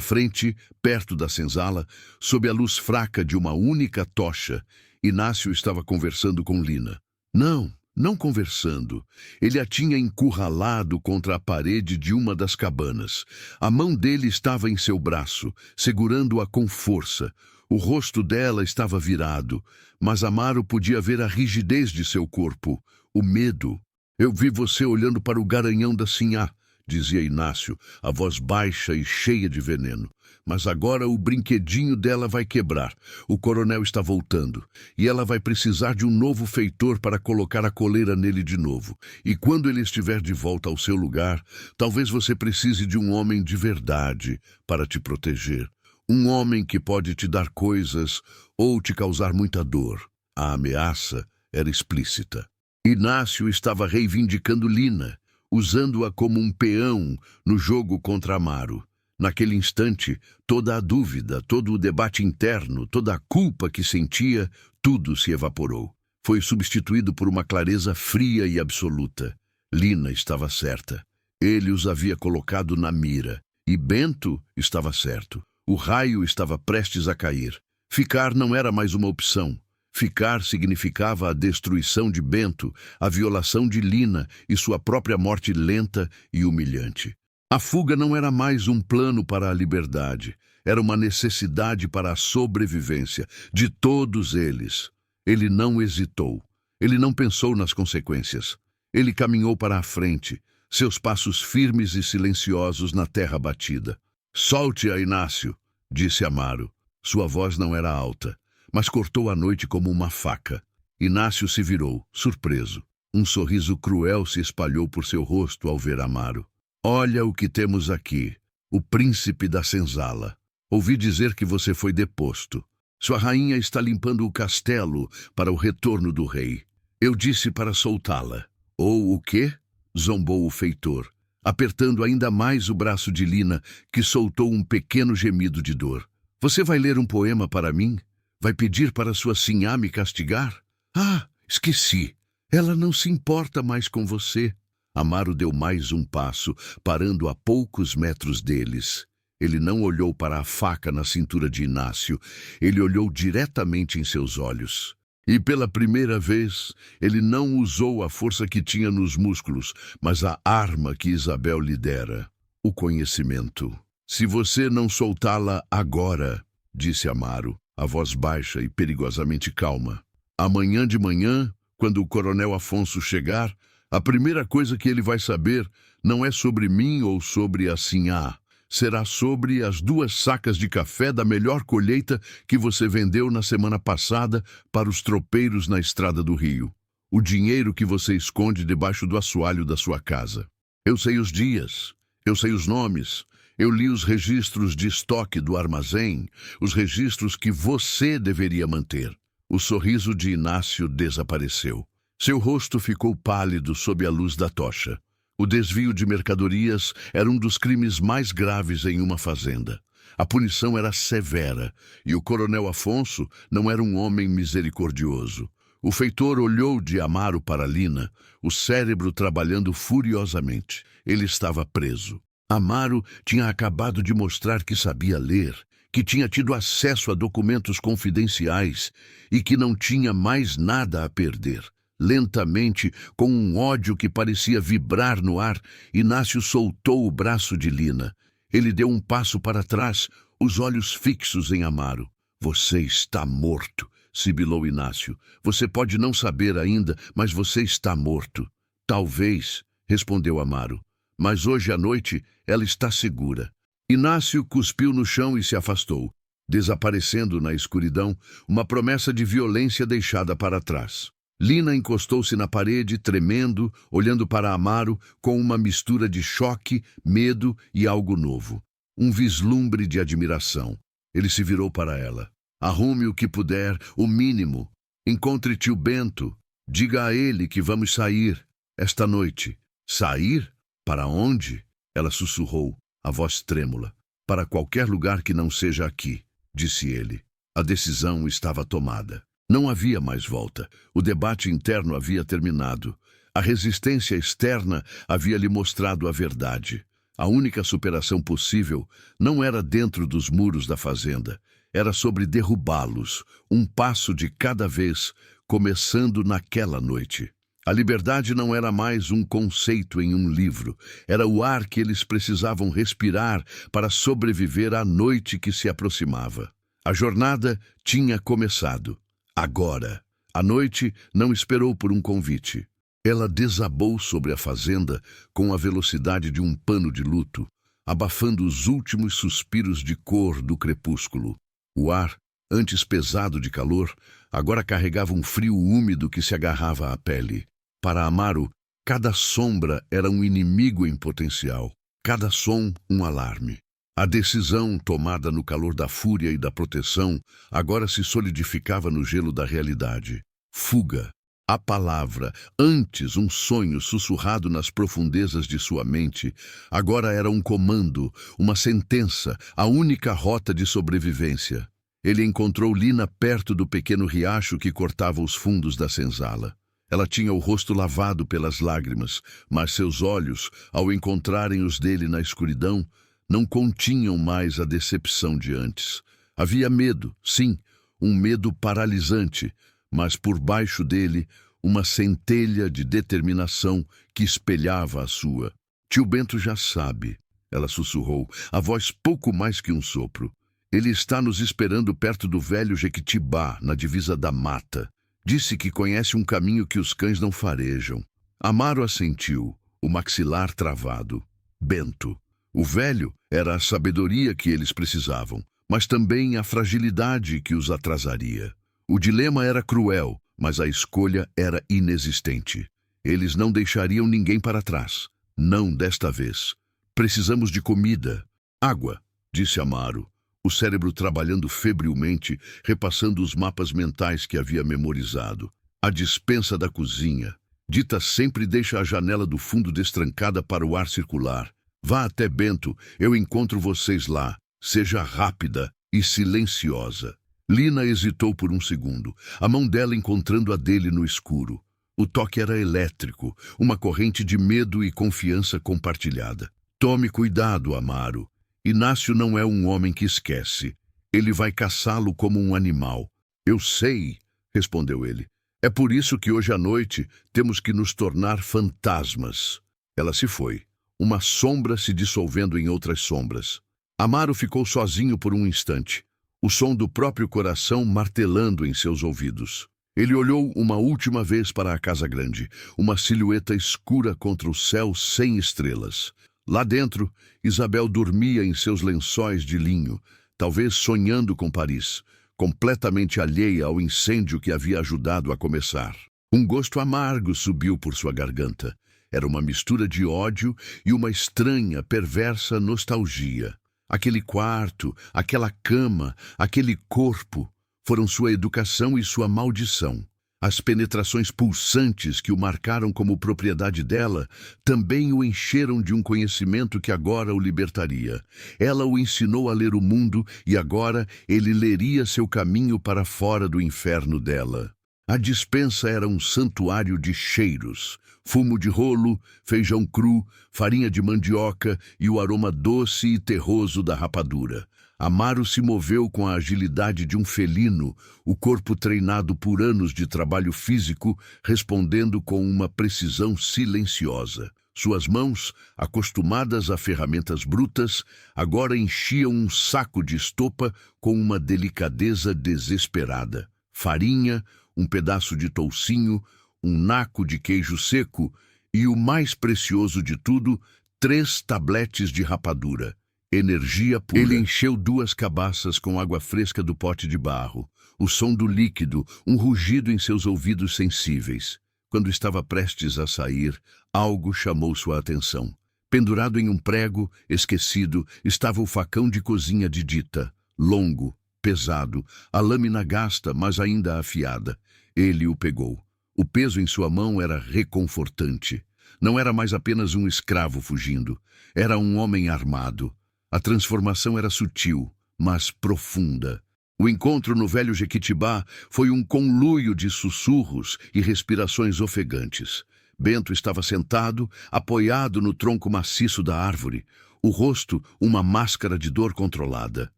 frente, perto da senzala, sob a luz fraca de uma única tocha, Inácio estava conversando com Lina. Não conversando. Ele a tinha encurralado contra a parede de uma das cabanas. A mão dele estava em seu braço, segurando-a com força. O rosto dela estava virado, mas Amaro podia ver a rigidez de seu corpo, o medo. Eu vi você olhando para o garanhão da Sinhá, dizia Inácio, a voz baixa e cheia de veneno. Mas agora o brinquedinho dela vai quebrar. O coronel está voltando. E ela vai precisar de um novo feitor para colocar a coleira nele de novo. E quando ele estiver de volta ao seu lugar, talvez você precise de um homem de verdade para te proteger. Um homem que pode te dar coisas ou te causar muita dor. A ameaça era explícita. Inácio estava reivindicando Lina, usando-a como um peão no jogo contra Amaro. Naquele instante, toda a dúvida, todo o debate interno, toda a culpa que sentia, tudo se evaporou. Foi substituído por uma clareza fria e absoluta. Lina estava certa. Ele os havia colocado na mira. E Bento estava certo. O raio estava prestes a cair. Ficar não era mais uma opção. Ficar significava a destruição de Bento, a violação de Lina e sua própria morte lenta e humilhante. A fuga não era mais um plano para a liberdade. Era uma necessidade para a sobrevivência de todos eles. Ele não hesitou. Ele não pensou nas consequências. Ele caminhou para a frente, seus passos firmes e silenciosos na terra batida. Solte-a, Inácio, disse Amaro. Sua voz não era alta, mas cortou a noite como uma faca. Inácio se virou, surpreso. Um sorriso cruel se espalhou por seu rosto ao ver Amaro. Olha o que temos aqui, o príncipe da senzala. Ouvi dizer que você foi deposto. Sua rainha está limpando o castelo para o retorno do rei. Eu disse para soltá-la. Ou o quê? Zombou o feitor, apertando ainda mais o braço de Lina, que soltou um pequeno gemido de dor. Você vai ler um poema para mim? Vai pedir para sua sinhá me castigar? Ah, esqueci. Ela não se importa mais com você. Amaro deu mais um passo, parando a poucos metros deles. Ele não olhou para a faca na cintura de Inácio. Ele olhou diretamente em seus olhos. E pela primeira vez, ele não usou a força que tinha nos músculos, mas a arma que Isabel lhe dera, o conhecimento. Se você não soltá-la agora, disse Amaro, a voz baixa e perigosamente calma. Amanhã de manhã, quando o coronel Afonso chegar, a primeira coisa que ele vai saber não é sobre mim ou sobre a Sinhá. Será sobre as 2 sacas de café da melhor colheita que você vendeu na semana passada para os tropeiros na estrada do Rio. O dinheiro que você esconde debaixo do assoalho da sua casa. Eu sei os dias, eu sei os nomes, eu li os registros de estoque do armazém, os registros que você deveria manter. O sorriso de Inácio desapareceu. Seu rosto ficou pálido sob a luz da tocha. O desvio de mercadorias era um dos crimes mais graves em uma fazenda. A punição era severa, e o coronel Afonso não era um homem misericordioso. O feitor olhou de Amaro para Lina, o cérebro trabalhando furiosamente. Ele estava preso. Amaro tinha acabado de mostrar que sabia ler, que tinha tido acesso a documentos confidenciais e que não tinha mais nada a perder. Lentamente, com um ódio que parecia vibrar no ar, Inácio soltou o braço de Lina. Ele deu um passo para trás, os olhos fixos em Amaro. "Você está morto", sibilou Inácio. "Você pode não saber ainda, mas você está morto." "Talvez", respondeu Amaro, "mas hoje à noite ela está segura." Inácio cuspiu no chão e se afastou, desaparecendo na escuridão uma promessa de violência deixada para trás. Lina encostou-se na parede, tremendo, olhando para Amaro com uma mistura de choque, medo e algo novo. Um vislumbre de admiração. Ele se virou para ela. "Arrume o que puder, o mínimo. Encontre tio Bento. Diga a ele que vamos sair esta noite." "Sair? Para onde?" Ela sussurrou, a voz trêmula. "Para qualquer lugar que não seja aqui", disse ele. A decisão estava tomada. Não havia mais volta. O debate interno havia terminado. A resistência externa havia lhe mostrado a verdade. A única superação possível não era dentro dos muros da fazenda. Era sobre derrubá-los, um passo de cada vez, começando naquela noite. A liberdade não era mais um conceito em um livro. Era o ar que eles precisavam respirar para sobreviver à noite que se aproximava. A jornada tinha começado. Agora, a noite não esperou por um convite. Ela desabou sobre a fazenda com a velocidade de um pano de luto, abafando os últimos suspiros de cor do crepúsculo. O ar, antes pesado de calor, agora carregava um frio úmido que se agarrava à pele. Para Amaro, cada sombra era um inimigo em potencial, cada som um alarme. A decisão, tomada no calor da fúria e da proteção, agora se solidificava no gelo da realidade. Fuga. A palavra, antes um sonho sussurrado nas profundezas de sua mente, agora era um comando, uma sentença, a única rota de sobrevivência. Ele encontrou Lina perto do pequeno riacho que cortava os fundos da senzala. Ela tinha o rosto lavado pelas lágrimas, mas seus olhos, ao encontrarem os dele na escuridão, não continham mais a decepção de antes. Havia medo, sim, um medo paralisante, mas por baixo dele, uma centelha de determinação que espelhava a sua. "Tio Bento já sabe", ela sussurrou, a voz pouco mais que um sopro. "Ele está nos esperando perto do velho Jequitibá, na divisa da mata. Disse que conhece um caminho que os cães não farejam." Amaro assentiu, o maxilar travado. Bento. O velho era a sabedoria que eles precisavam, mas também a fragilidade que os atrasaria. O dilema era cruel, mas a escolha era inexistente. Eles não deixariam ninguém para trás. Não desta vez. "Precisamos de comida." "Água", disse Amaro, o cérebro trabalhando febrilmente, repassando os mapas mentais que havia memorizado. "A despensa da cozinha. Dita sempre deixa a janela do fundo destrancada para o ar circular. Vá até Bento, eu encontro vocês lá. Seja rápida e silenciosa." Lina hesitou por um segundo, a mão dela encontrando a dele no escuro. O toque era elétrico, uma corrente de medo e confiança compartilhada. "Tome cuidado, Amaro. Inácio não é um homem que esquece. Ele vai caçá-lo como um animal." "Eu sei", respondeu ele. "É por isso que hoje à noite temos que nos tornar fantasmas." Ela se foi. Uma sombra se dissolvendo em outras sombras. Amaro ficou sozinho por um instante, o som do próprio coração martelando em seus ouvidos. Ele olhou uma última vez para a casa grande, uma silhueta escura contra o céu sem estrelas. Lá dentro, Isabel dormia em seus lençóis de linho, talvez sonhando com Paris, completamente alheia ao incêndio que havia ajudado a começar. Um gosto amargo subiu por sua garganta. Era uma mistura de ódio e uma estranha, perversa nostalgia. Aquele quarto, aquela cama, aquele corpo foram sua educação e sua maldição. As penetrações pulsantes que o marcaram como propriedade dela também o encheram de um conhecimento que agora o libertaria. Ela o ensinou a ler o mundo e agora ele leria seu caminho para fora do inferno dela. A despensa era um santuário de cheiros, fumo de rolo, feijão cru, farinha de mandioca e o aroma doce e terroso da rapadura. Amaro se moveu com a agilidade de um felino, o corpo treinado por anos de trabalho físico, respondendo com uma precisão silenciosa. Suas mãos, acostumadas a ferramentas brutas, agora enchiam um saco de estopa com uma delicadeza desesperada. Farinha, um pedaço de toucinho, um naco de queijo seco e, o mais precioso de tudo, 3 tabletes de rapadura. Energia pura. Ele encheu 2 cabaças com água fresca do pote de barro. O som do líquido, um rugido em seus ouvidos sensíveis. Quando estava prestes a sair, algo chamou sua atenção. Pendurado em um prego, esquecido, estava o facão de cozinha de Dita. Longo, pesado, a lâmina gasta, mas ainda afiada. Ele o pegou. O peso em sua mão era reconfortante. Não era mais apenas um escravo fugindo. Era um homem armado. A transformação era sutil, mas profunda. O encontro no velho Jequitibá foi um conluio de sussurros e respirações ofegantes. Bento estava sentado, apoiado no tronco maciço da árvore, o rosto uma máscara de dor controlada.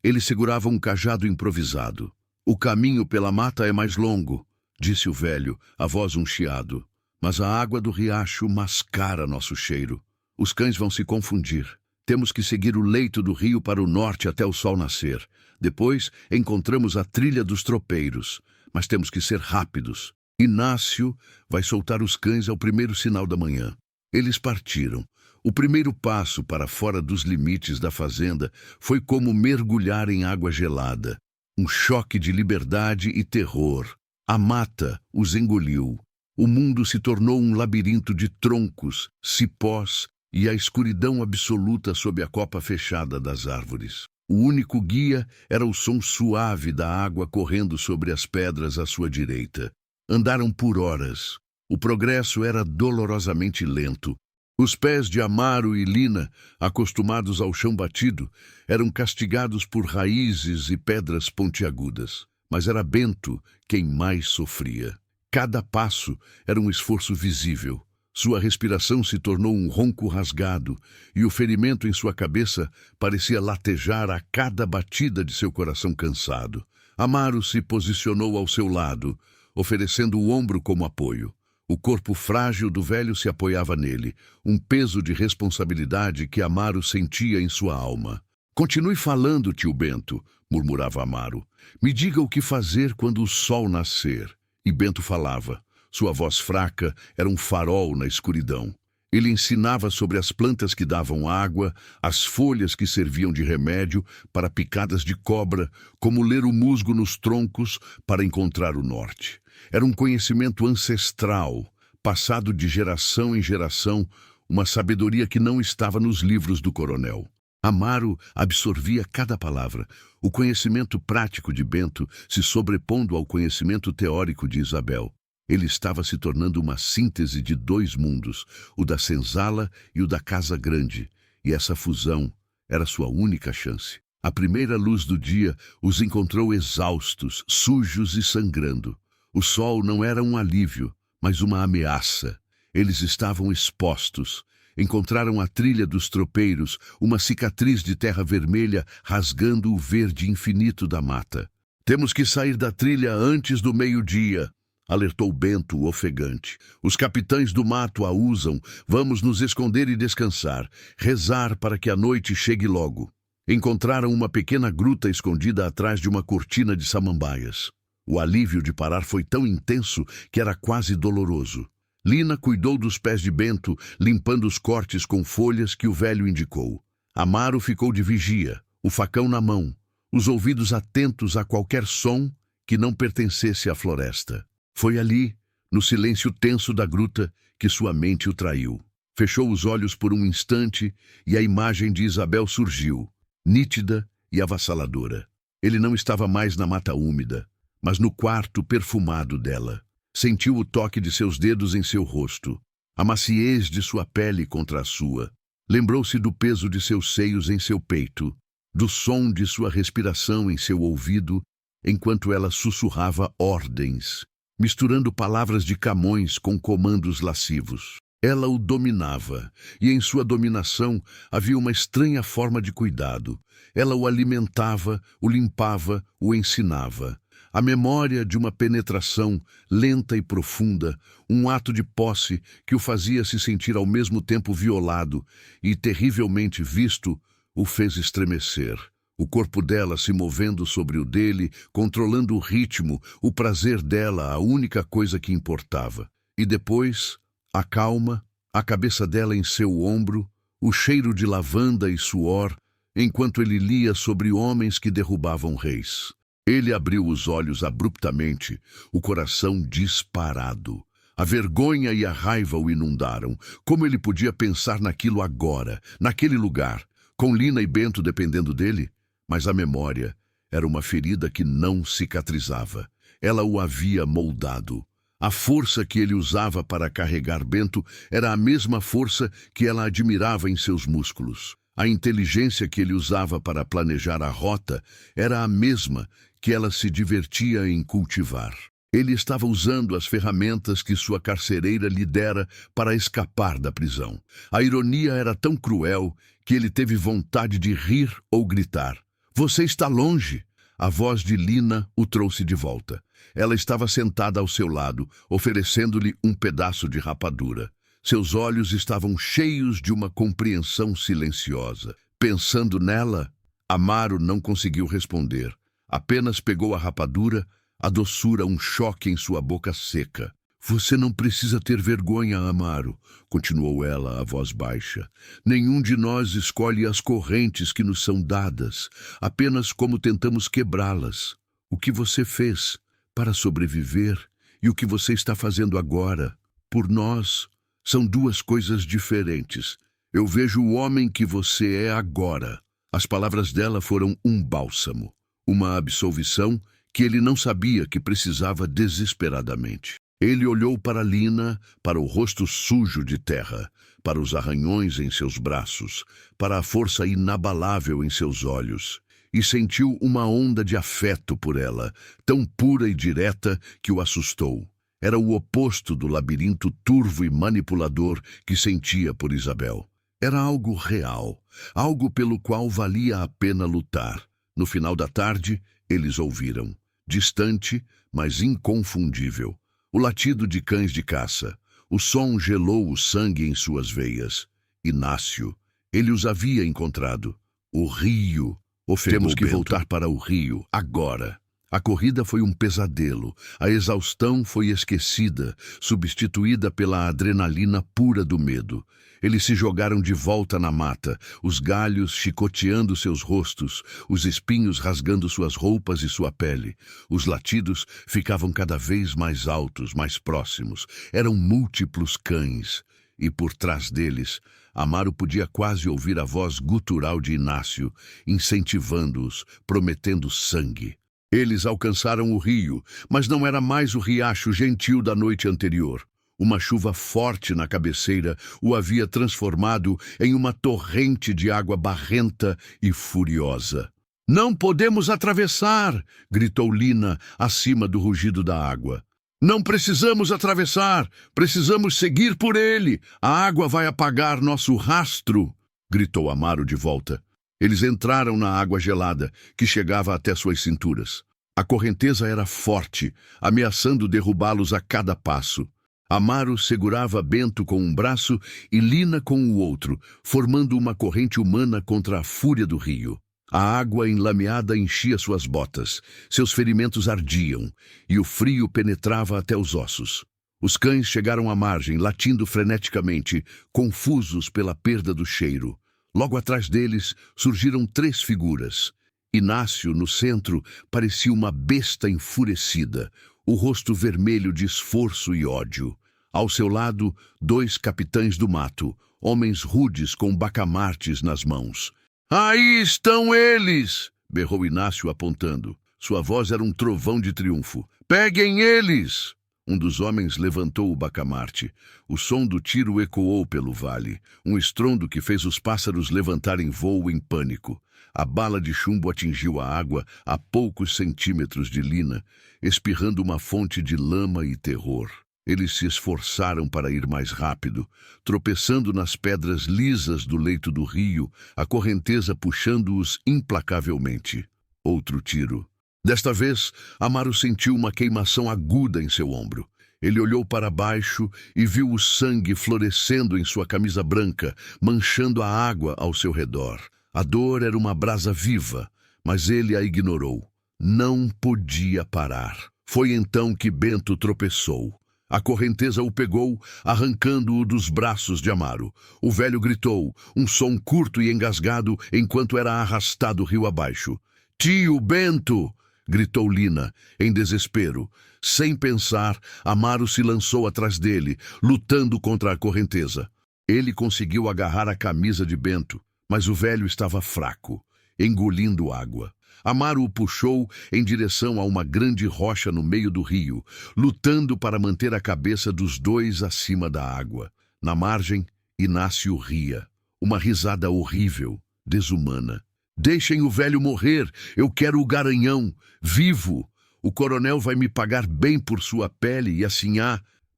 Ele segurava um cajado improvisado. "O caminho pela mata é mais longo", disse o velho, a voz um chiado. "Mas a água do riacho mascara nosso cheiro. Os cães vão se confundir. Temos que seguir o leito do rio para o norte até o sol nascer. Depois encontramos a trilha dos tropeiros, mas temos que ser rápidos. Inácio vai soltar os cães ao primeiro sinal da manhã." Eles partiram. O primeiro passo para fora dos limites da fazenda foi como mergulhar em água gelada. Um choque de liberdade e terror. A mata os engoliu. O mundo se tornou um labirinto de troncos, cipós e a escuridão absoluta sob a copa fechada das árvores. O único guia era o som suave da água correndo sobre as pedras à sua direita. Andaram por horas. O progresso era dolorosamente lento. Os pés de Amaro e Lina, acostumados ao chão batido, eram castigados por raízes e pedras pontiagudas. Mas era Bento quem mais sofria. Cada passo era um esforço visível. Sua respiração se tornou um ronco rasgado e o ferimento em sua cabeça parecia latejar a cada batida de seu coração cansado. Amaro se posicionou ao seu lado, oferecendo o ombro como apoio. O corpo frágil do velho se apoiava nele, um peso de responsabilidade que Amaro sentia em sua alma. "Continue falando, tio Bento", murmurava Amaro. "Me diga o que fazer quando o sol nascer." E Bento falava. Sua voz fraca era um farol na escuridão. Ele ensinava sobre as plantas que davam água, as folhas que serviam de remédio para picadas de cobra, como ler o musgo nos troncos para encontrar o norte. Era um conhecimento ancestral, passado de geração em geração, uma sabedoria que não estava nos livros do coronel. Amaro absorvia cada palavra, o conhecimento prático de Bento se sobrepondo ao conhecimento teórico de Isabel. Ele estava se tornando uma síntese de 2 mundos, o da senzala e o da casa grande, e essa fusão era sua única chance. A primeira luz do dia os encontrou exaustos, sujos e sangrando. O sol não era um alívio, mas uma ameaça. Eles estavam expostos. Encontraram a trilha dos tropeiros, uma cicatriz de terra vermelha rasgando o verde infinito da mata. "Temos que sair da trilha antes do meio-dia", alertou Bento, ofegante. "Os capitães do mato a usam. Vamos nos esconder e descansar, rezar para que a noite chegue logo." Encontraram uma pequena gruta escondida atrás de uma cortina de samambaias. O alívio de parar foi tão intenso que era quase doloroso. Lina cuidou dos pés de Bento, limpando os cortes com folhas que o velho indicou. Amaro ficou de vigia, o facão na mão, os ouvidos atentos a qualquer som que não pertencesse à floresta. Foi ali, no silêncio tenso da gruta, que sua mente o traiu. Fechou os olhos por um instante e a imagem de Isabel surgiu, nítida e avassaladora. Ele não estava mais na mata úmida, mas no quarto perfumado dela. Sentiu o toque de seus dedos em seu rosto, a maciez de sua pele contra a sua. Lembrou-se do peso de seus seios em seu peito, do som de sua respiração em seu ouvido, enquanto ela sussurrava ordens, misturando palavras de Camões com comandos lascivos. Ela o dominava, e em sua dominação havia uma estranha forma de cuidado. Ela o alimentava, o limpava, o ensinava. A memória de uma penetração lenta e profunda, um ato de posse que o fazia se sentir ao mesmo tempo violado e terrivelmente visto, o fez estremecer. O corpo dela se movendo sobre o dele, controlando o ritmo, o prazer dela, a única coisa que importava. E depois, a calma, a cabeça dela em seu ombro, o cheiro de lavanda e suor, enquanto ele lia sobre homens que derrubavam reis. Ele abriu os olhos abruptamente, o coração disparado. A vergonha e a raiva o inundaram. Como ele podia pensar naquilo agora, naquele lugar, com Lina e Bento dependendo dele? Mas a memória era uma ferida que não cicatrizava. Ela o havia moldado. A força que ele usava para carregar Bento era a mesma força que ela admirava em seus músculos. A inteligência que ele usava para planejar a rota era a mesma que ela se divertia em cultivar. Ele estava usando as ferramentas que sua carcereira lhe dera para escapar da prisão. A ironia era tão cruel que ele teve vontade de rir ou gritar. "Você está longe!" A voz de Lina o trouxe de volta. Ela estava sentada ao seu lado, oferecendo-lhe um pedaço de rapadura. Seus olhos estavam cheios de uma compreensão silenciosa. Pensando nela, Amaro não conseguiu responder. Apenas pegou a rapadura, a doçura um choque em sua boca seca. "Você não precisa ter vergonha, Amaro", continuou ela, a voz baixa. "Nenhum de nós escolhe as correntes que nos são dadas, apenas como tentamos quebrá-las. O que você fez para sobreviver e o que você está fazendo agora, por nós, são duas coisas diferentes. Eu vejo o homem que você é agora." As palavras dela foram um bálsamo, uma absolvição que ele não sabia que precisava desesperadamente. Ele olhou para Lina, para o rosto sujo de terra, para os arranhões em seus braços, para a força inabalável em seus olhos, e sentiu uma onda de afeto por ela, tão pura e direta que o assustou. Era o oposto do labirinto turvo e manipulador que sentia por Isabel. Era algo real, algo pelo qual valia a pena lutar. No final da tarde, eles ouviram, distante, mas inconfundível, o latido de cães de caça. O som gelou o sangue em suas veias. Inácio, ele os havia encontrado. O rio. Temos que voltar para o rio, agora. A corrida foi um pesadelo. A exaustão foi esquecida, substituída pela adrenalina pura do medo. Eles se jogaram de volta na mata, os galhos chicoteando seus rostos, os espinhos rasgando suas roupas e sua pele. Os latidos ficavam cada vez mais altos, mais próximos. Eram múltiplos cães. E por trás deles, Amaro podia quase ouvir a voz gutural de Inácio, incentivando-os, prometendo sangue. Eles alcançaram o rio, mas não era mais o riacho gentil da noite anterior. Uma chuva forte na cabeceira o havia transformado em uma torrente de água barrenta e furiosa. "Não podemos atravessar!" gritou Lina, acima do rugido da água. "Não precisamos atravessar! Precisamos seguir por ele! A água vai apagar nosso rastro!" gritou Amaro de volta. Eles entraram na água gelada, que chegava até suas cinturas. A correnteza era forte, ameaçando derrubá-los a cada passo. Amaro segurava Bento com um braço e Lina com o outro, formando uma corrente humana contra a fúria do rio. A água enlameada enchia suas botas, seus ferimentos ardiam, e o frio penetrava até os ossos. Os cães chegaram à margem, latindo freneticamente, confusos pela perda do cheiro. Logo atrás deles surgiram 3 figuras. Inácio, no centro, parecia uma besta enfurecida, o rosto vermelho de esforço e ódio. Ao seu lado, 2 capitães do mato, homens rudes com bacamartes nas mãos. "Aí estão eles!" berrou Inácio apontando. Sua voz era um trovão de triunfo. "Peguem eles!" Um dos homens levantou o bacamarte. O som do tiro ecoou pelo vale, um estrondo que fez os pássaros levantarem voo em pânico. A bala de chumbo atingiu a água a poucos centímetros de Lina, espirrando uma fonte de lama e terror. Eles se esforçaram para ir mais rápido, tropeçando nas pedras lisas do leito do rio, a correnteza puxando-os implacavelmente. Outro tiro. Desta vez, Amaro sentiu uma queimação aguda em seu ombro. Ele olhou para baixo e viu o sangue florescendo em sua camisa branca, manchando a água ao seu redor. A dor era uma brasa viva, mas ele a ignorou. Não podia parar. Foi então que Bento tropeçou. A correnteza o pegou, arrancando-o dos braços de Amaro. O velho gritou, um som curto e engasgado, enquanto era arrastado rio abaixo. "Tio Bento!" gritou Lina, em desespero. Sem pensar, Amaro se lançou atrás dele, lutando contra a correnteza. Ele conseguiu agarrar a camisa de Bento, mas o velho estava fraco, engolindo água. Amaro o puxou em direção a uma grande rocha no meio do rio, lutando para manter a cabeça dos dois acima da água. Na margem, Inácio ria. Uma risada horrível, desumana. "Deixem o velho morrer, eu quero o garanhão, vivo. O coronel vai me pagar bem por sua pele e assim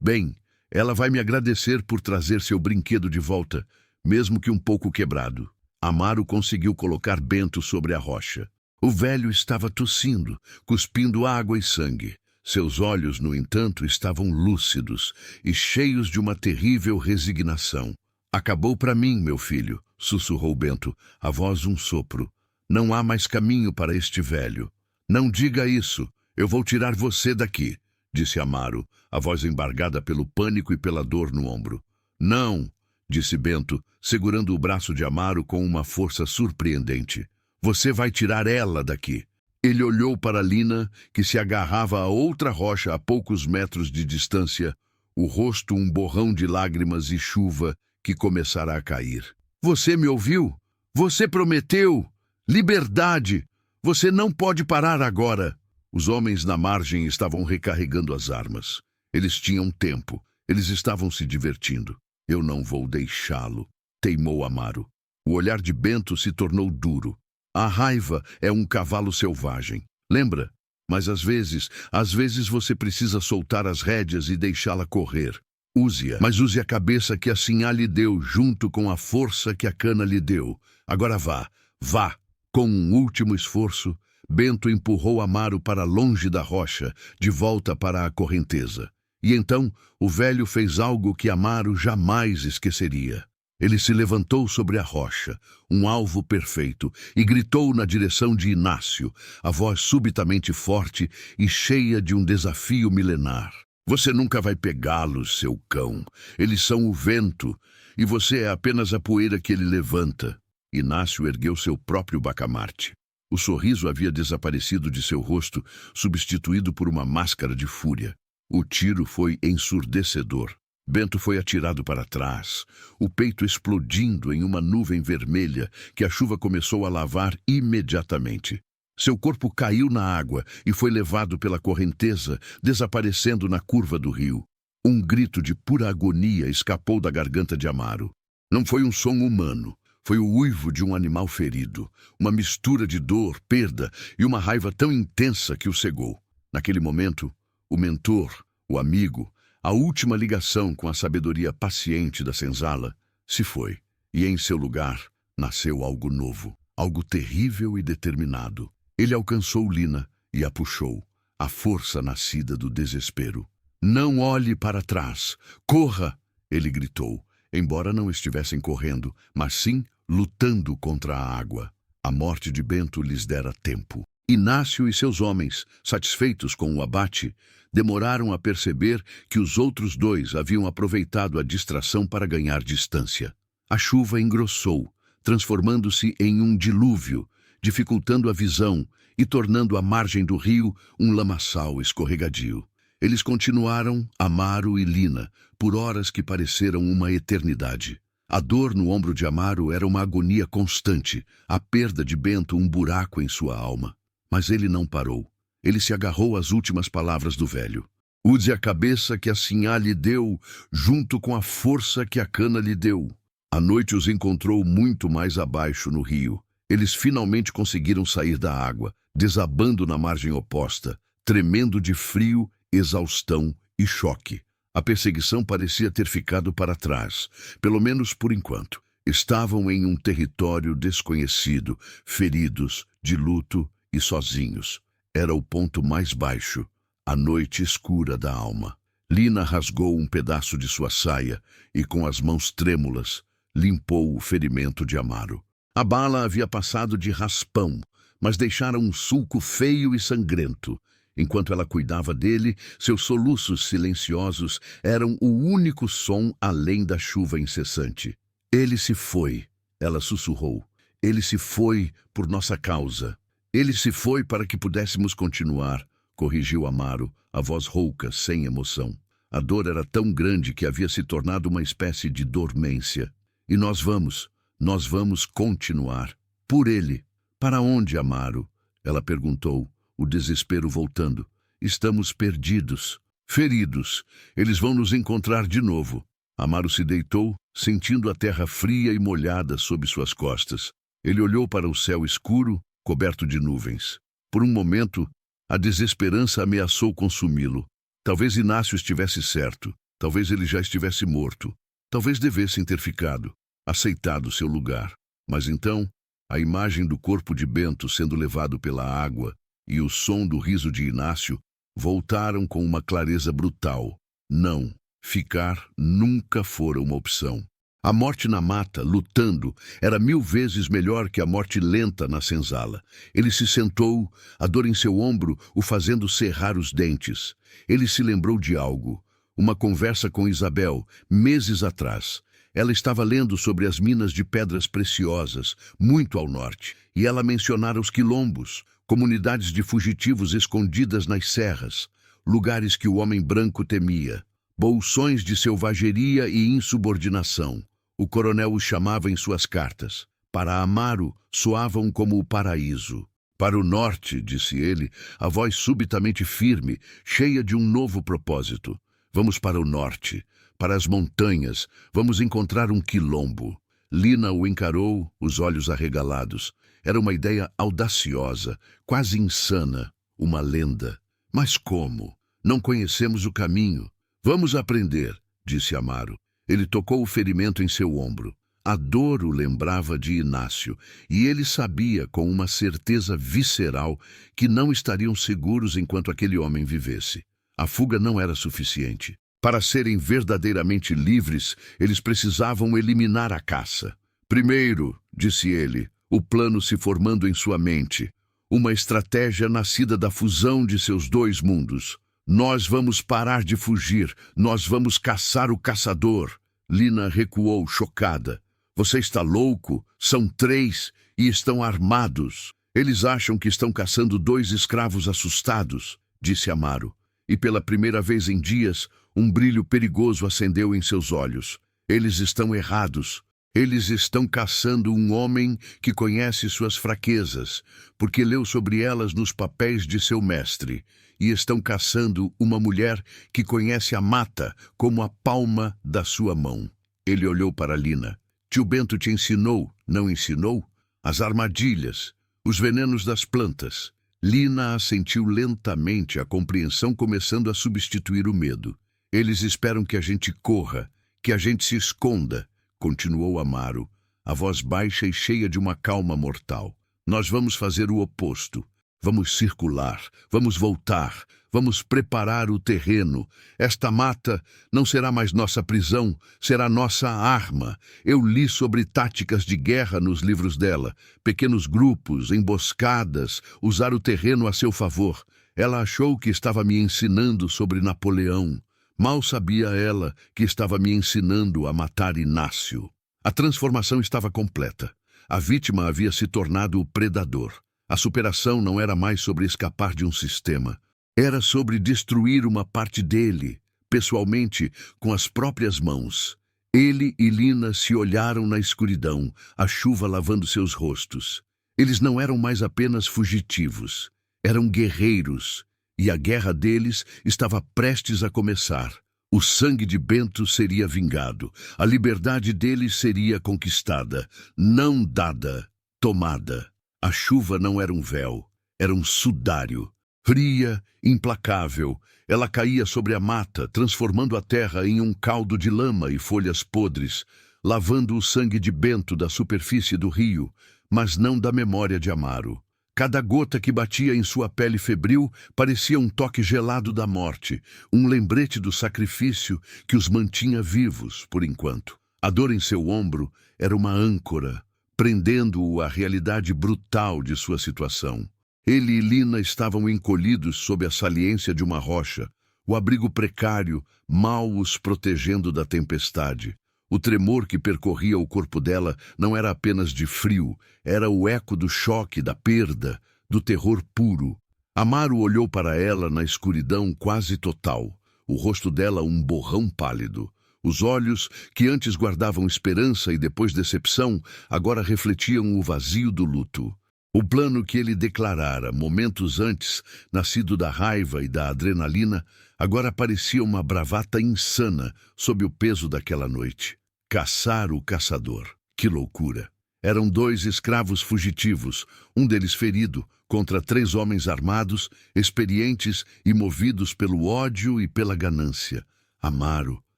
bem, ela vai me agradecer por trazer seu brinquedo de volta, mesmo que um pouco quebrado." Amaro conseguiu colocar Bento sobre a rocha. O velho estava tossindo, cuspindo água e sangue. Seus olhos, no entanto, estavam lúcidos e cheios de uma terrível resignação. "Acabou para mim, meu filho", sussurrou Bento, a voz um sopro. "Não há mais caminho para este velho." "Não diga isso, eu vou tirar você daqui", disse Amaro, a voz embargada pelo pânico e pela dor no ombro. "Não", disse Bento, segurando o braço de Amaro com uma força surpreendente. "Você vai tirar ela daqui." Ele olhou para Lina, que se agarrava a outra rocha a poucos metros de distância, o rosto um borrão de lágrimas e chuva que começara a cair. "Você me ouviu? Você prometeu! Liberdade! Você não pode parar agora!" Os homens na margem estavam recarregando as armas. Eles tinham tempo. Eles estavam se divertindo. "Eu não vou deixá-lo", teimou Amaro. O olhar de Bento se tornou duro. "A raiva é um cavalo selvagem. Lembra? Mas às vezes você precisa soltar as rédeas e deixá-la correr. Use-a, mas use a cabeça que a Sinhá lhe deu junto com a força que a cana lhe deu. Agora vá, vá!" Com um último esforço, Bento empurrou Amaro para longe da rocha, de volta para a correnteza. E então o velho fez algo que Amaro jamais esqueceria. Ele se levantou sobre a rocha, um alvo perfeito, e gritou na direção de Inácio, a voz subitamente forte e cheia de um desafio milenar. "Você nunca vai pegá-los, seu cão. Eles são o vento, e você é apenas a poeira que ele levanta." Inácio ergueu seu próprio bacamarte. O sorriso havia desaparecido de seu rosto, substituído por uma máscara de fúria. O tiro foi ensurdecedor. Bento foi atirado para trás, o peito explodindo em uma nuvem vermelha que a chuva começou a lavar imediatamente. Seu corpo caiu na água e foi levado pela correnteza, desaparecendo na curva do rio. Um grito de pura agonia escapou da garganta de Amaro. Não foi um som humano. Foi o uivo de um animal ferido, uma mistura de dor, perda e uma raiva tão intensa que o cegou. Naquele momento, o mentor, o amigo, a última ligação com a sabedoria paciente da senzala, se foi, e em seu lugar nasceu algo novo, algo terrível e determinado. Ele alcançou Lina e a puxou, a força nascida do desespero. "Não olhe para trás! Corra!" ele gritou, embora não estivessem correndo, mas sim lutando contra a água. A morte de Bento lhes dera tempo. Inácio e seus homens, satisfeitos com o abate, demoraram a perceber que os outros dois haviam aproveitado a distração para ganhar distância. A chuva engrossou, transformando-se em um dilúvio, dificultando a visão e tornando a margem do rio um lamaçal escorregadio. Eles continuaram, Amaro e Lina, por horas que pareceram uma eternidade. A dor no ombro de Amaro era uma agonia constante, a perda de Bento um buraco em sua alma. Mas ele não parou. Ele se agarrou às últimas palavras do velho. Use a cabeça que a sinhá lhe deu, junto com a força que a cana lhe deu. A noite os encontrou muito mais abaixo no rio. Eles finalmente conseguiram sair da água, desabando na margem oposta, tremendo de frio, exaustão e choque. A perseguição parecia ter ficado para trás, pelo menos por enquanto. Estavam em um território desconhecido, feridos, de luto e sozinhos. Era o ponto mais baixo, a noite escura da alma. Lina rasgou um pedaço de sua saia e, com as mãos trêmulas, limpou o ferimento de Amaro. A bala havia passado de raspão, mas deixara um sulco feio e sangrento. Enquanto ela cuidava dele, seus soluços silenciosos eram o único som além da chuva incessante. Ele se foi, ela sussurrou. Ele se foi por nossa causa. Ele se foi para que pudéssemos continuar, corrigiu Amaro, a voz rouca, sem emoção. A dor era tão grande que havia se tornado uma espécie de dormência. E nós vamos continuar. Por ele. Para onde, Amaro? Ela perguntou, o desespero voltando. Estamos perdidos, feridos. Eles vão nos encontrar de novo. Amaro se deitou, sentindo a terra fria e molhada sob suas costas. Ele olhou para o céu escuro, coberto de nuvens. Por um momento, a desesperança ameaçou consumi-lo. Talvez Inácio estivesse certo. Talvez ele já estivesse morto. Talvez devessem ter ficado, aceitado seu lugar. Mas então, a imagem do corpo de Bento sendo levado pela água e o som do riso de Inácio voltaram com uma clareza brutal. Não, ficar nunca fora uma opção. A morte na mata, lutando, era 1000 vezes melhor que a morte lenta na senzala. Ele se sentou, a dor em seu ombro o fazendo cerrar os dentes. Ele se lembrou de algo. Uma conversa com Isabel, meses atrás. Ela estava lendo sobre as minas de pedras preciosas, muito ao norte, e ela mencionara os quilombos, comunidades de fugitivos escondidas nas serras, lugares que o homem branco temia, bolsões de selvageria e insubordinação. O coronel os chamava em suas cartas. Para Amaro, soavam como o paraíso. Para o norte, disse ele, a voz subitamente firme, cheia de um novo propósito. Vamos para o norte, para as montanhas, vamos encontrar um quilombo. Lina o encarou, os olhos arregalados. Era uma ideia audaciosa, quase insana, uma lenda. Mas como? Não conhecemos o caminho. Vamos aprender, disse Amaro. Ele tocou o ferimento em seu ombro. A dor o lembrava de Inácio, e ele sabia com uma certeza visceral que não estariam seguros enquanto aquele homem vivesse. A fuga não era suficiente. Para serem verdadeiramente livres, eles precisavam eliminar a caça. Primeiro, disse ele, o plano se formando em sua mente. Uma estratégia nascida da fusão de seus dois mundos. Nós vamos parar de fugir, nós vamos caçar o caçador. Lina recuou, chocada. Você está louco? São 3 e estão armados. Eles acham que estão caçando 2 escravos assustados, disse Amaro. E pela primeira vez em dias, um brilho perigoso acendeu em seus olhos. Eles estão errados. Eles estão caçando um homem que conhece suas fraquezas, porque leu sobre elas nos papéis de seu mestre. E estão caçando uma mulher que conhece a mata como a palma da sua mão. Ele olhou para Lina. Tio Bento te ensinou, não ensinou? As armadilhas, os venenos das plantas. Lina assentiu lentamente, a compreensão começando a substituir o medo. Eles esperam que a gente corra, que a gente se esconda, continuou Amaro, a voz baixa e cheia de uma calma mortal. Nós vamos fazer o oposto. Vamos circular, vamos voltar, vamos preparar o terreno. Esta mata não será mais nossa prisão, será nossa arma. Eu li sobre táticas de guerra nos livros dela. Pequenos grupos, emboscadas, usar o terreno a seu favor. Ela achou que estava me ensinando sobre Napoleão. Mal sabia ela que estava me ensinando a matar Inácio. A transformação estava completa. A vítima havia se tornado o predador. A superação não era mais sobre escapar de um sistema. Era sobre destruir uma parte dele, pessoalmente, com as próprias mãos. Ele e Lina se olharam na escuridão, a chuva lavando seus rostos. Eles não eram mais apenas fugitivos. Eram guerreiros. e a guerra deles estava prestes a começar. O sangue de Bento seria vingado, a liberdade deles seria conquistada, não dada, tomada. A chuva não era um véu, era um sudário. Fria, implacável, ela caía sobre a mata, transformando a terra em um caldo de lama e folhas podres, lavando o sangue de Bento da superfície do rio, mas não da memória de Amaro. Cada gota que batia em sua pele febril parecia um toque gelado da morte, um lembrete do sacrifício que os mantinha vivos, por enquanto. A dor em seu ombro era uma âncora, prendendo-o à realidade brutal de sua situação. Ele e Lina estavam encolhidos sob a saliência de uma rocha, o abrigo precário, mal os protegendo da tempestade. O tremor que percorria o corpo dela não era apenas de frio, era o eco do choque, da perda, do terror puro. Amaro olhou para ela na escuridão quase total, o rosto dela um borrão pálido. Os olhos, que antes guardavam esperança e depois decepção, agora refletiam o vazio do luto. O plano que ele declarara momentos antes, nascido da raiva e da adrenalina, agora parecia uma bravata insana sob o peso daquela noite. Caçar o caçador. Que loucura! Eram 2 escravos fugitivos, um deles ferido, contra 3 homens armados, experientes e movidos pelo ódio e pela ganância. Amaro.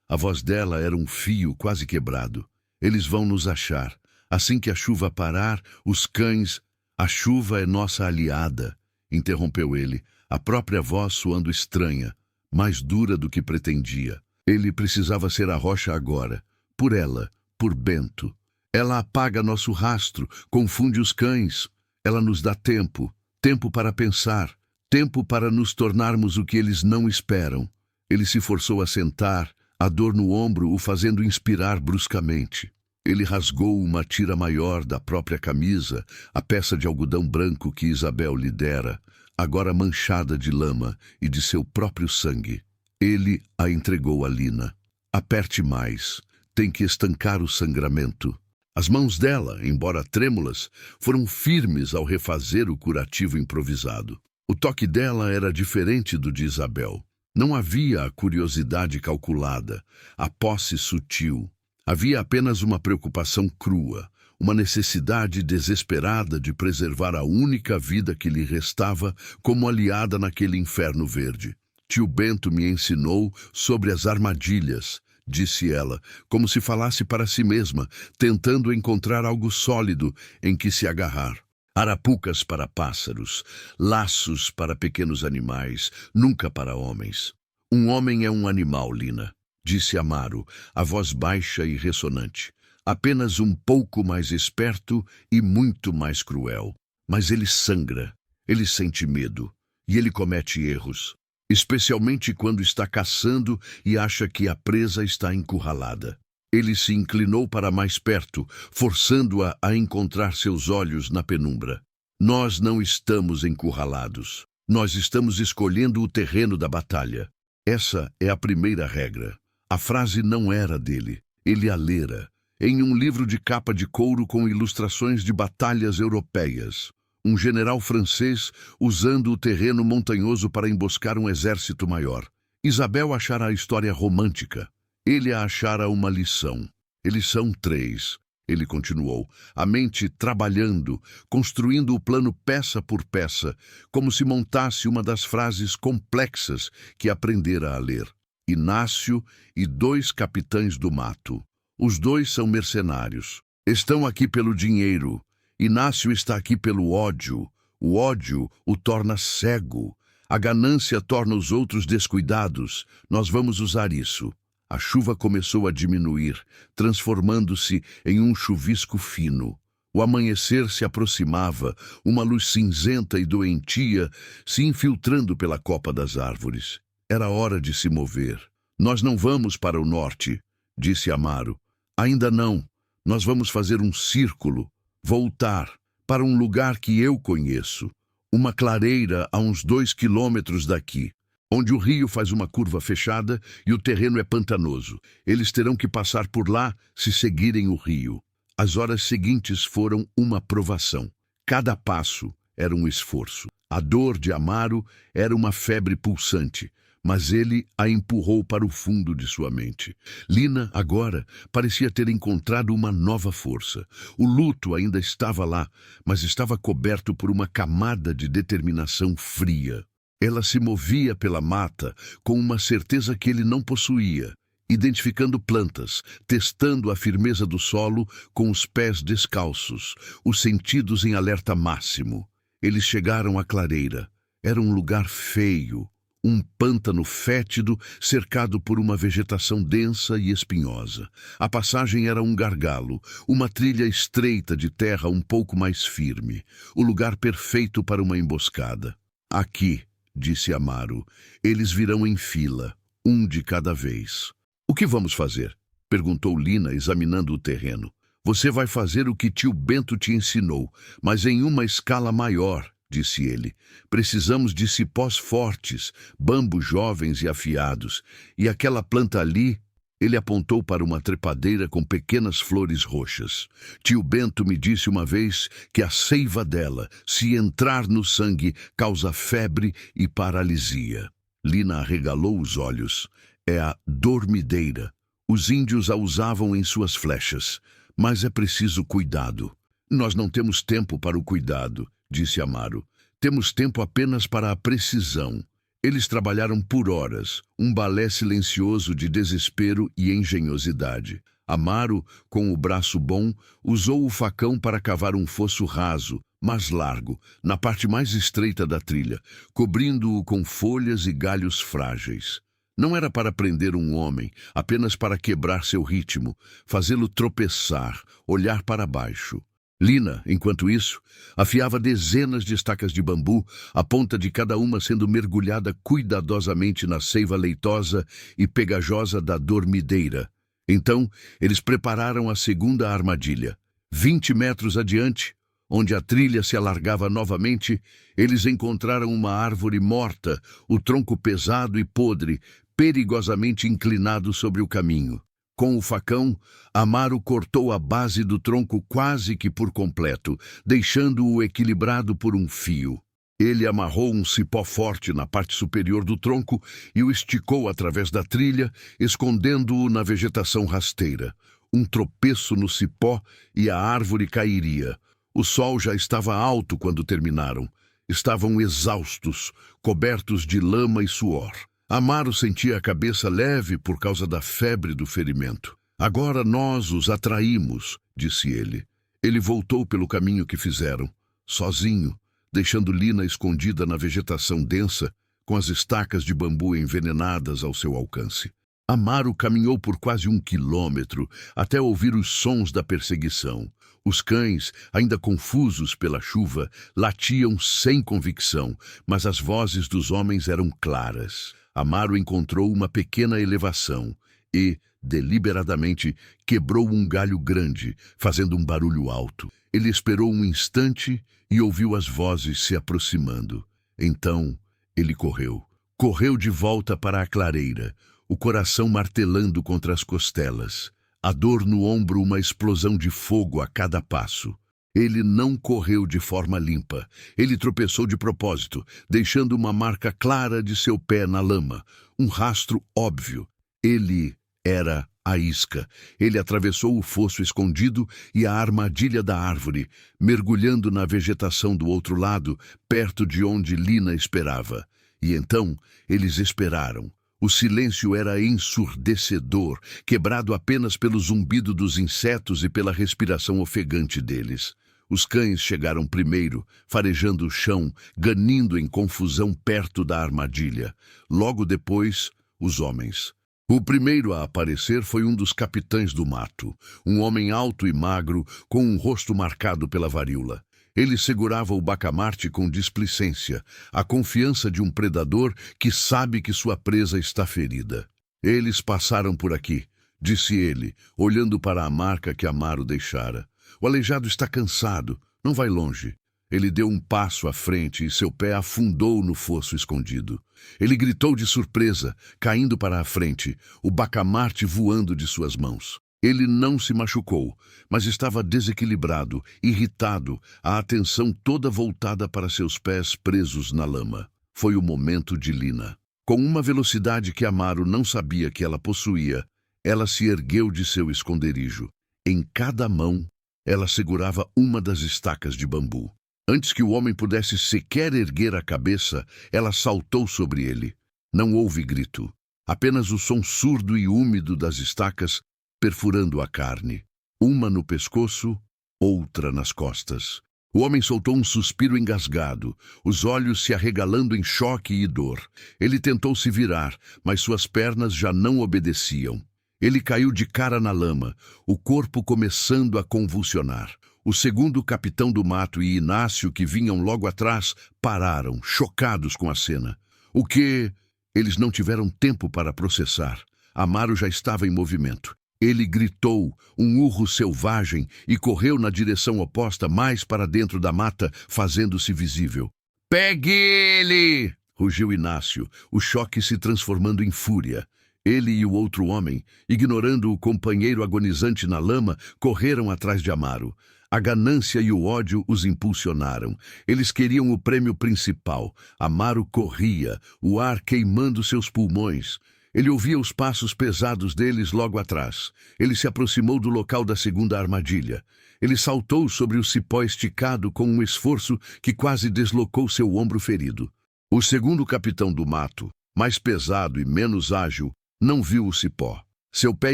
A voz dela era um fio quase quebrado. Eles vão nos achar. Assim que a chuva parar, os cães... A chuva é nossa aliada, interrompeu ele, a própria voz soando estranha, mais dura do que pretendia. Ele precisava ser a rocha agora, por ela, por Bento. Ela apaga nosso rastro, confunde os cães. Ela nos dá tempo, tempo para pensar, tempo para nos tornarmos o que eles não esperam. Ele se forçou a sentar, a dor no ombro o fazendo inspirar bruscamente. Ele rasgou uma tira maior da própria camisa, a peça de algodão branco que Isabel lhe dera, agora manchada de lama e de seu próprio sangue. Ele a entregou a Lina. Aperte mais. Tem que estancar o sangramento. As mãos dela, embora trêmulas, foram firmes ao refazer o curativo improvisado. O toque dela era diferente do de Isabel. Não havia a curiosidade calculada, a posse sutil. Havia apenas uma preocupação crua, uma necessidade desesperada de preservar a única vida que lhe restava como aliada naquele inferno verde. Tio Bento me ensinou sobre as armadilhas, disse ela, como se falasse para si mesma, tentando encontrar algo sólido em que se agarrar. Arapucas para pássaros, laços para pequenos animais, nunca para homens. Um homem é um animal, Lina, disse Amaro, a voz baixa e ressonante. Apenas um pouco mais esperto e muito mais cruel. Mas ele sangra, ele sente medo, e ele comete erros. Especialmente quando está caçando e acha que a presa está encurralada. Ele se inclinou para mais perto, forçando-a a encontrar seus olhos na penumbra. Nós não estamos encurralados. Nós estamos escolhendo o terreno da batalha. Essa é a primeira regra. A frase não era dele. Ele a lera, em um livro de capa de couro com ilustrações de batalhas europeias. Um general francês usando o terreno montanhoso para emboscar um exército maior. Isabel achara a história romântica. Ele a achara uma lição. Eles são 3, ele continuou, a mente trabalhando, construindo o plano peça por peça, como se montasse uma das frases complexas que aprendera a ler. Inácio e 2 capitães do mato. Os 2 são mercenários. Estão aqui pelo dinheiro. Inácio está aqui pelo ódio. O ódio o torna cego. A ganância torna os outros descuidados. Nós vamos usar isso. A chuva começou a diminuir, transformando-se em um chuvisco fino. O amanhecer se aproximava, uma luz cinzenta e doentia se infiltrando pela copa das árvores. Era hora de se mover. Nós não vamos para o norte, disse Amaro. Ainda não. Nós vamos fazer um círculo, voltar para um lugar que eu conheço. Uma clareira a uns 2 quilômetros daqui, onde o rio faz uma curva fechada e o terreno é pantanoso. Eles terão que passar por lá se seguirem o rio. As horas seguintes foram uma provação. Cada passo era um esforço. A dor de Amaro era uma febre pulsante, mas ele a empurrou para o fundo de sua mente. Lina, agora, parecia ter encontrado uma nova força. O luto ainda estava lá, mas estava coberto por uma camada de determinação fria. Ela se movia pela mata com uma certeza que ele não possuía, identificando plantas, testando a firmeza do solo com os pés descalços, os sentidos em alerta máximo. Eles chegaram à clareira. Era um lugar feio, um pântano fétido cercado por uma vegetação densa e espinhosa. A passagem era um gargalo, uma trilha estreita de terra um pouco mais firme, o lugar perfeito para uma emboscada. Aqui, disse Amaro, eles virão em fila, um de cada vez. O que vamos fazer? Perguntou Lina, examinando o terreno. Você vai fazer o que tio Bento te ensinou, mas em uma escala maior, disse ele. Precisamos de cipós fortes, bambos jovens e afiados. E aquela planta ali, ele apontou para uma trepadeira com pequenas flores roxas. Tio Bento me disse uma vez que a seiva dela, se entrar no sangue, causa febre e paralisia. Lina arregalou os olhos. É a dormideira. Os índios a usavam em suas flechas. Mas é preciso cuidado. Nós não temos tempo para o cuidado, disse Amaro. Temos tempo apenas para a precisão. Eles trabalharam por horas, um balé silencioso de desespero e engenhosidade. Amaro, com o braço bom, usou o facão para cavar um fosso raso, mas largo, na parte mais estreita da trilha, cobrindo-o com folhas e galhos frágeis. Não era para prender um homem, apenas para quebrar seu ritmo, fazê-lo tropeçar, olhar para baixo. Lina, enquanto isso, afiava dezenas de estacas de bambu, a ponta de cada uma sendo mergulhada cuidadosamente na seiva leitosa e pegajosa da dormideira. Então, eles prepararam a segunda armadilha. 20 metros adiante, onde a trilha se alargava novamente, eles encontraram uma árvore morta, o tronco pesado e podre, perigosamente inclinado sobre o caminho. Com o facão, Amaro cortou a base do tronco quase que por completo, deixando-o equilibrado por um fio. Ele amarrou um cipó forte na parte superior do tronco e o esticou através da trilha, escondendo-o na vegetação rasteira. Um tropeço no cipó e a árvore cairia. O sol já estava alto quando terminaram. Estavam exaustos, cobertos de lama e suor. Amaro sentia a cabeça leve por causa da febre do ferimento. Agora nós os atraímos, disse ele. Ele voltou pelo caminho que fizeram, sozinho, deixando Lina escondida na vegetação densa, com as estacas de bambu envenenadas ao seu alcance. Amaro caminhou por quase 1 quilômetro até ouvir os sons da perseguição. Os cães, ainda confusos pela chuva, latiam sem convicção, mas as vozes dos homens eram claras. Amaro encontrou uma pequena elevação e, deliberadamente, quebrou um galho grande, fazendo um barulho alto. Ele esperou um instante e ouviu as vozes se aproximando. Então, ele correu. Correu de volta para a clareira, o coração martelando contra as costelas. A dor no ombro, uma explosão de fogo a cada passo. Ele não correu de forma limpa. Ele tropeçou de propósito, deixando uma marca clara de seu pé na lama. Um rastro óbvio. Ele era a isca. Ele atravessou o fosso escondido e a armadilha da árvore, mergulhando na vegetação do outro lado, perto de onde Lina esperava. E então eles esperaram. O silêncio era ensurdecedor, quebrado apenas pelo zumbido dos insetos e pela respiração ofegante deles. Os cães chegaram primeiro, farejando o chão, ganindo em confusão perto da armadilha. Logo depois, os homens. O primeiro a aparecer foi um dos capitães do mato, um homem alto e magro, com um rosto marcado pela varíola. Ele segurava o bacamarte com displicência, a confiança de um predador que sabe que sua presa está ferida. Eles passaram por aqui, disse ele, olhando para a marca que Amaro deixara. O aleijado está cansado, não vai longe. Ele deu um passo à frente e seu pé afundou no fosso escondido. Ele gritou de surpresa, caindo para a frente, o bacamarte voando de suas mãos. Ele não se machucou, mas estava desequilibrado, irritado, a atenção toda voltada para seus pés presos na lama. Foi o momento de Lina. Com uma velocidade que Amaru não sabia que ela possuía, ela se ergueu de seu esconderijo. Em cada mão, ela segurava uma das estacas de bambu. Antes que o homem pudesse sequer erguer a cabeça, ela saltou sobre ele. Não houve grito, apenas o som surdo e úmido das estacas perfurando a carne. Uma no pescoço, outra nas costas. O homem soltou um suspiro engasgado, os olhos se arregalando em choque e dor. Ele tentou se virar, mas suas pernas já não obedeciam. Ele caiu de cara na lama, o corpo começando a convulsionar. O segundo capitão do mato e Inácio, que vinham logo atrás, pararam, chocados com a cena. O que? Eles não tiveram tempo para processar. Amaru já estava em movimento. Ele gritou, um urro selvagem, e correu na direção oposta, mais para dentro da mata, fazendo-se visível. "Pegue ele!" rugiu Inácio, o choque se transformando em fúria. Ele e o outro homem, ignorando o companheiro agonizante na lama, correram atrás de Amaru. A ganância e o ódio os impulsionaram. Eles queriam o prêmio principal. Amaru corria, o ar queimando seus pulmões. Ele ouvia os passos pesados deles logo atrás. Ele se aproximou do local da segunda armadilha. Ele saltou sobre o cipó esticado com um esforço que quase deslocou seu ombro ferido. O segundo capitão do mato, mais pesado e menos ágil, não viu o cipó. Seu pé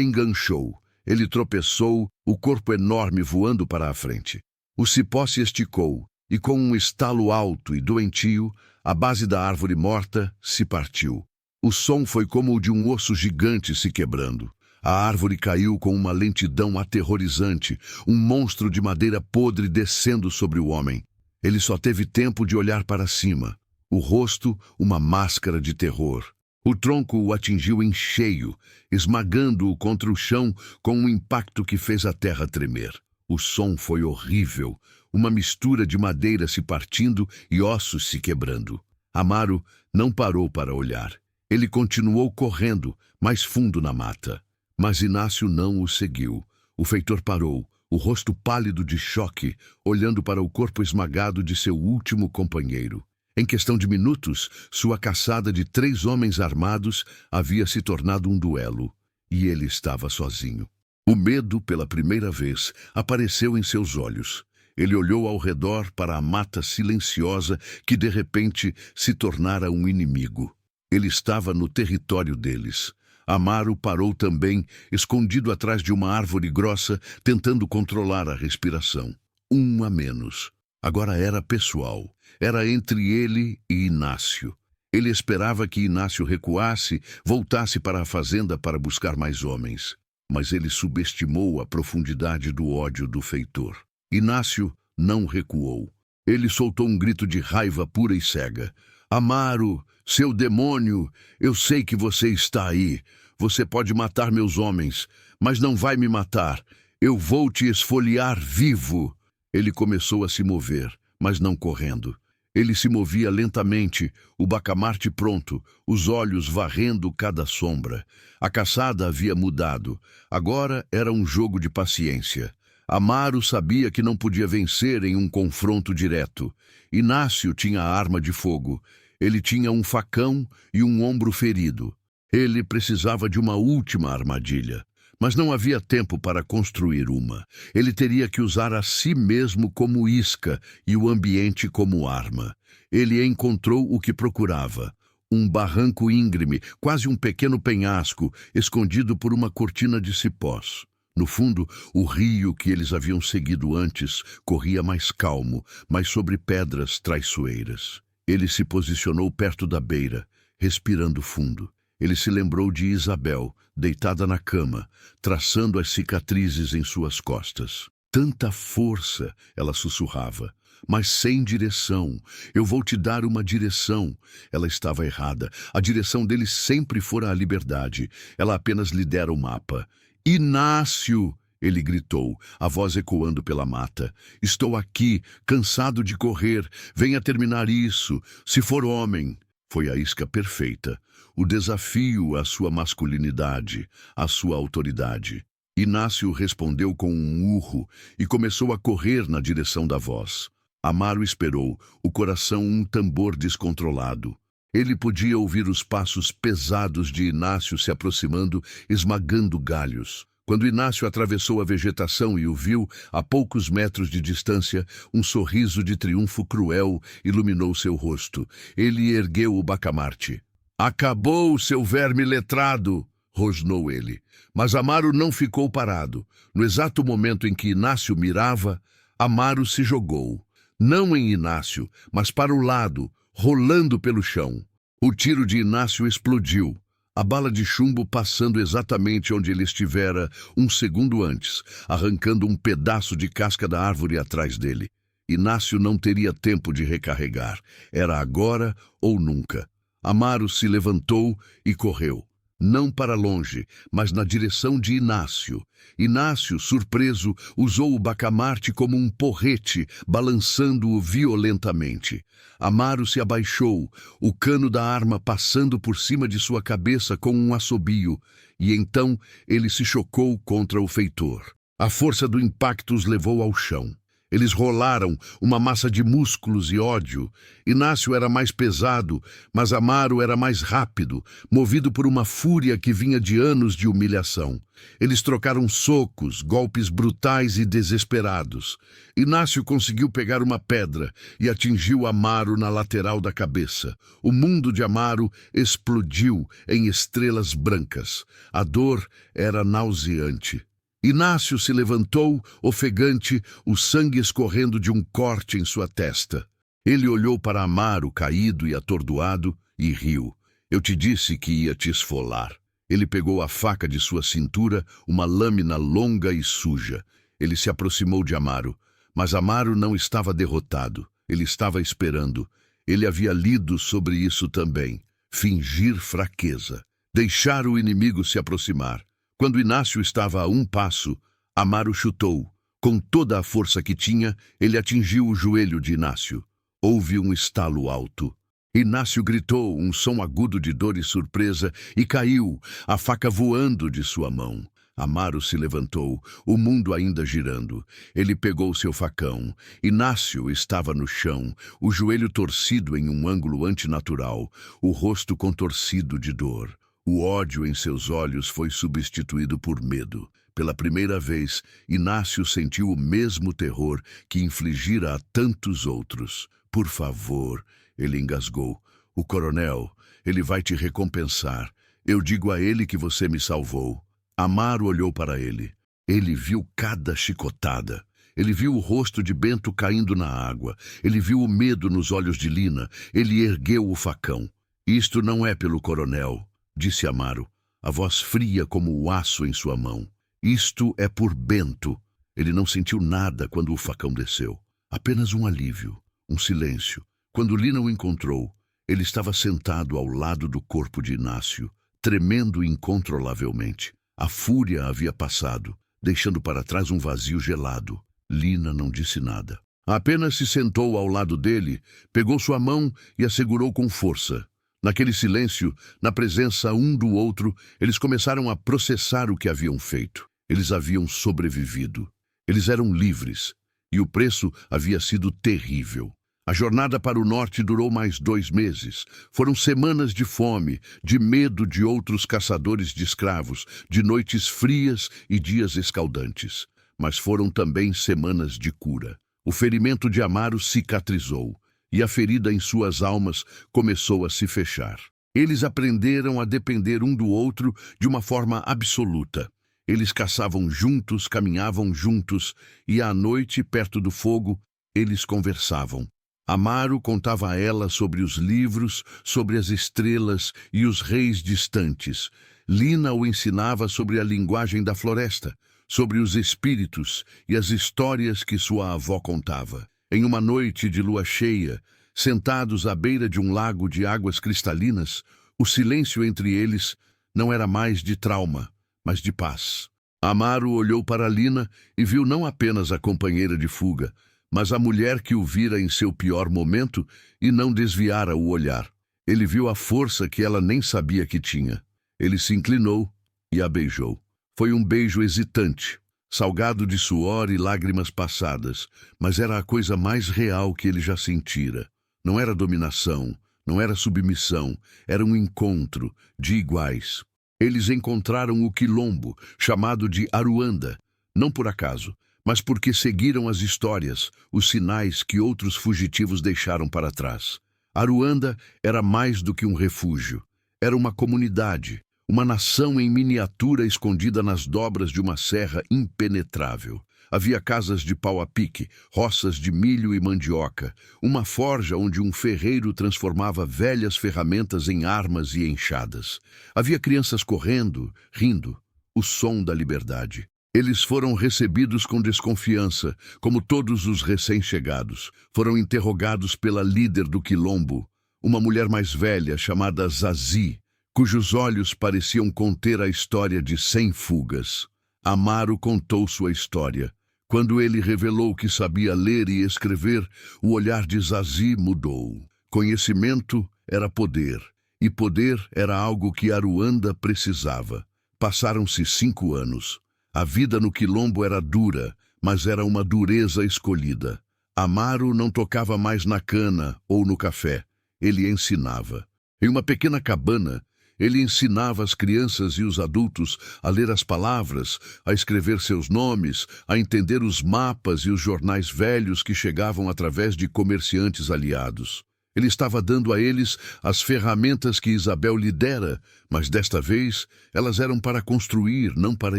enganchou. Ele tropeçou, o corpo enorme voando para a frente. O cipó se esticou e, com um estalo alto e doentio, a base da árvore morta se partiu. O som foi como o de um osso gigante se quebrando. A árvore caiu com uma lentidão aterrorizante, um monstro de madeira podre descendo sobre o homem. Ele só teve tempo de olhar para cima. O rosto, uma máscara de terror. O tronco o atingiu em cheio, esmagando-o contra o chão com um impacto que fez a terra tremer. O som foi horrível, uma mistura de madeira se partindo e ossos se quebrando. Amaru não parou para olhar. Ele continuou correndo, mais fundo na mata. Mas Inácio não o seguiu. O feitor parou, o rosto pálido de choque, olhando para o corpo esmagado de seu último companheiro. Em questão de minutos, sua caçada de 3 homens armados havia se tornado um duelo, e ele estava sozinho. O medo, pela primeira vez, apareceu em seus olhos. Ele olhou ao redor para a mata silenciosa que, de repente, se tornara um inimigo. Ele estava no território deles. Amaru parou também, escondido atrás de uma árvore grossa, tentando controlar a respiração. Um a menos. Agora era pessoal. Era entre ele e Inácio. Ele esperava que Inácio recuasse, voltasse para a fazenda para buscar mais homens. Mas ele subestimou a profundidade do ódio do feitor. Inácio não recuou. Ele soltou um grito de raiva pura e cega. "Amaru, seu demônio, eu sei que você está aí. Você pode matar meus homens, mas não vai me matar. Eu vou te esfoliar vivo." Ele começou a se mover, mas não correndo. Ele se movia lentamente, o bacamarte pronto, os olhos varrendo cada sombra. A caçada havia mudado. Agora era um jogo de paciência. Amaru sabia que não podia vencer em um confronto direto. Inácio tinha a arma de fogo. Ele tinha um facão e um ombro ferido. Ele precisava de uma última armadilha. Mas não havia tempo para construir uma. Ele teria que usar a si mesmo como isca e o ambiente como arma. Ele encontrou o que procurava. Um barranco íngreme, quase um pequeno penhasco, escondido por uma cortina de cipós. No fundo, o rio que eles haviam seguido antes corria mais calmo, mas sobre pedras traiçoeiras. Ele se posicionou perto da beira, respirando fundo. Ele se lembrou de Isabel, deitada na cama, traçando as cicatrizes em suas costas. "Tanta força", ela sussurrava, "mas sem direção. Eu vou te dar uma direção." Ela estava errada. A direção dele sempre fora a liberdade. Ela apenas lhe dera o mapa. "Inácio!" ele gritou, a voz ecoando pela mata. "Estou aqui, cansado de correr. Venha terminar isso, se for homem." Foi a isca perfeita. O desafio à sua masculinidade, à sua autoridade. Inácio respondeu com um urro e começou a correr na direção da voz. Amaro esperou, o coração um tambor descontrolado. Ele podia ouvir os passos pesados de Inácio se aproximando, esmagando galhos. Quando Inácio atravessou a vegetação e o viu, a poucos metros de distância, um sorriso de triunfo cruel iluminou seu rosto. Ele ergueu o bacamarte. "Acabou, seu verme letrado!" rosnou ele. Mas Amaro não ficou parado. No exato momento em que Inácio mirava, Amaro se jogou. Não em Inácio, mas para o lado, rolando pelo chão. O tiro de Inácio explodiu, a bala de chumbo passando exatamente onde ele estivera um segundo antes, arrancando um pedaço de casca da árvore atrás dele. Inácio não teria tempo de recarregar. Era agora ou nunca. Amaro se levantou e correu. Não para longe, mas na direção de Inácio. Inácio, surpreso, usou o bacamarte como um porrete, balançando-o violentamente. Amaro se abaixou, o cano da arma passando por cima de sua cabeça com um assobio, e então ele se chocou contra o feitor. A força do impacto os levou ao chão. Eles rolaram, uma massa de músculos e ódio. Inácio era mais pesado, mas Amaro era mais rápido, movido por uma fúria que vinha de anos de humilhação. Eles trocaram socos, golpes brutais e desesperados. Inácio conseguiu pegar uma pedra e atingiu Amaro na lateral da cabeça. O mundo de Amaro explodiu em estrelas brancas. A dor era nauseante. Inácio se levantou, ofegante, o sangue escorrendo de um corte em sua testa. Ele olhou para Amaro, caído e atordoado, e riu. "Eu te disse que ia te esfolar." Ele pegou a faca de sua cintura, uma lâmina longa e suja. Ele se aproximou de Amaro, mas Amaro não estava derrotado. Ele estava esperando. Ele havia lido sobre isso também. Fingir fraqueza. Deixar o inimigo se aproximar. Quando Inácio estava a um passo, Amaro chutou. Com toda a força que tinha, ele atingiu o joelho de Inácio. Houve um estalo alto. Inácio gritou, um som agudo de dor e surpresa, e caiu, a faca voando de sua mão. Amaro se levantou, o mundo ainda girando. Ele pegou seu facão. Inácio estava no chão, o joelho torcido em um ângulo antinatural, o rosto contorcido de dor. O ódio em seus olhos foi substituído por medo. Pela primeira vez, Inácio sentiu o mesmo terror que infligira a tantos outros. "Por favor", ele engasgou. "O coronel, ele vai te recompensar. Eu digo a ele que você me salvou." Amaro olhou para ele. Ele viu cada chicotada. Ele viu o rosto de Bento caindo na água. Ele viu o medo nos olhos de Lina. Ele ergueu o facão. "Isto não é pelo coronel", disse Amaro, a voz fria como o aço em sua mão. "Isto é por Bento." Ele não sentiu nada quando o facão desceu. Apenas um alívio, um silêncio. Quando Lina o encontrou, ele estava sentado ao lado do corpo de Inácio, tremendo incontrolavelmente. A fúria havia passado, deixando para trás um vazio gelado. Lina não disse nada. Apenas se sentou ao lado dele, pegou sua mão e a segurou com força. Naquele silêncio, na presença um do outro, eles começaram a processar o que haviam feito. Eles haviam sobrevivido. Eles eram livres. E o preço havia sido terrível. A jornada para o norte durou mais 2 meses. Foram semanas de fome, de medo de outros caçadores de escravos, de noites frias e dias escaldantes. Mas foram também semanas de cura. O ferimento de Amaro cicatrizou. E a ferida em suas almas começou a se fechar. Eles aprenderam a depender um do outro de uma forma absoluta. Eles caçavam juntos, caminhavam juntos, e à noite, perto do fogo, eles conversavam. Amaro contava a ela sobre os livros, sobre as estrelas e os reis distantes. Lina o ensinava sobre a linguagem da floresta, sobre os espíritos e as histórias que sua avó contava. Em uma noite de lua cheia, sentados à beira de um lago de águas cristalinas, o silêncio entre eles não era mais de trauma, mas de paz. Amaro olhou para Lina e viu não apenas a companheira de fuga, mas a mulher que o vira em seu pior momento e não desviara o olhar. Ele viu a força que ela nem sabia que tinha. Ele se inclinou e a beijou. Foi um beijo hesitante, salgado de suor e lágrimas passadas, mas era a coisa mais real que ele já sentira. Não era dominação, não era submissão, era um encontro de iguais. Eles encontraram o quilombo, chamado de Aruanda, não por acaso, mas porque seguiram as histórias, os sinais que outros fugitivos deixaram para trás. Aruanda era mais do que um refúgio. Era uma comunidade, uma nação em miniatura escondida nas dobras de uma serra impenetrável. Havia casas de pau a pique, roças de milho e mandioca, uma forja onde um ferreiro transformava velhas ferramentas em armas e enxadas. Havia crianças correndo, rindo, o som da liberdade. Eles foram recebidos com desconfiança, como todos os recém-chegados. Foram interrogados pela líder do quilombo, uma mulher mais velha chamada Zazi, cujos olhos pareciam conter a história de 100 fugas. Amaro contou sua história. Quando ele revelou que sabia ler e escrever, o olhar de Zazi mudou. Conhecimento era poder, e poder era algo que Aruanda precisava. Passaram-se 5 anos. A vida no quilombo era dura, mas era uma dureza escolhida. Amaro não tocava mais na cana ou no café. Ele ensinava. Em uma pequena cabana, ele ensinava as crianças e os adultos a ler as palavras, a escrever seus nomes, a entender os mapas e os jornais velhos que chegavam através de comerciantes aliados. Ele estava dando a eles as ferramentas que Isabel lhe dera, mas desta vez elas eram para construir, não para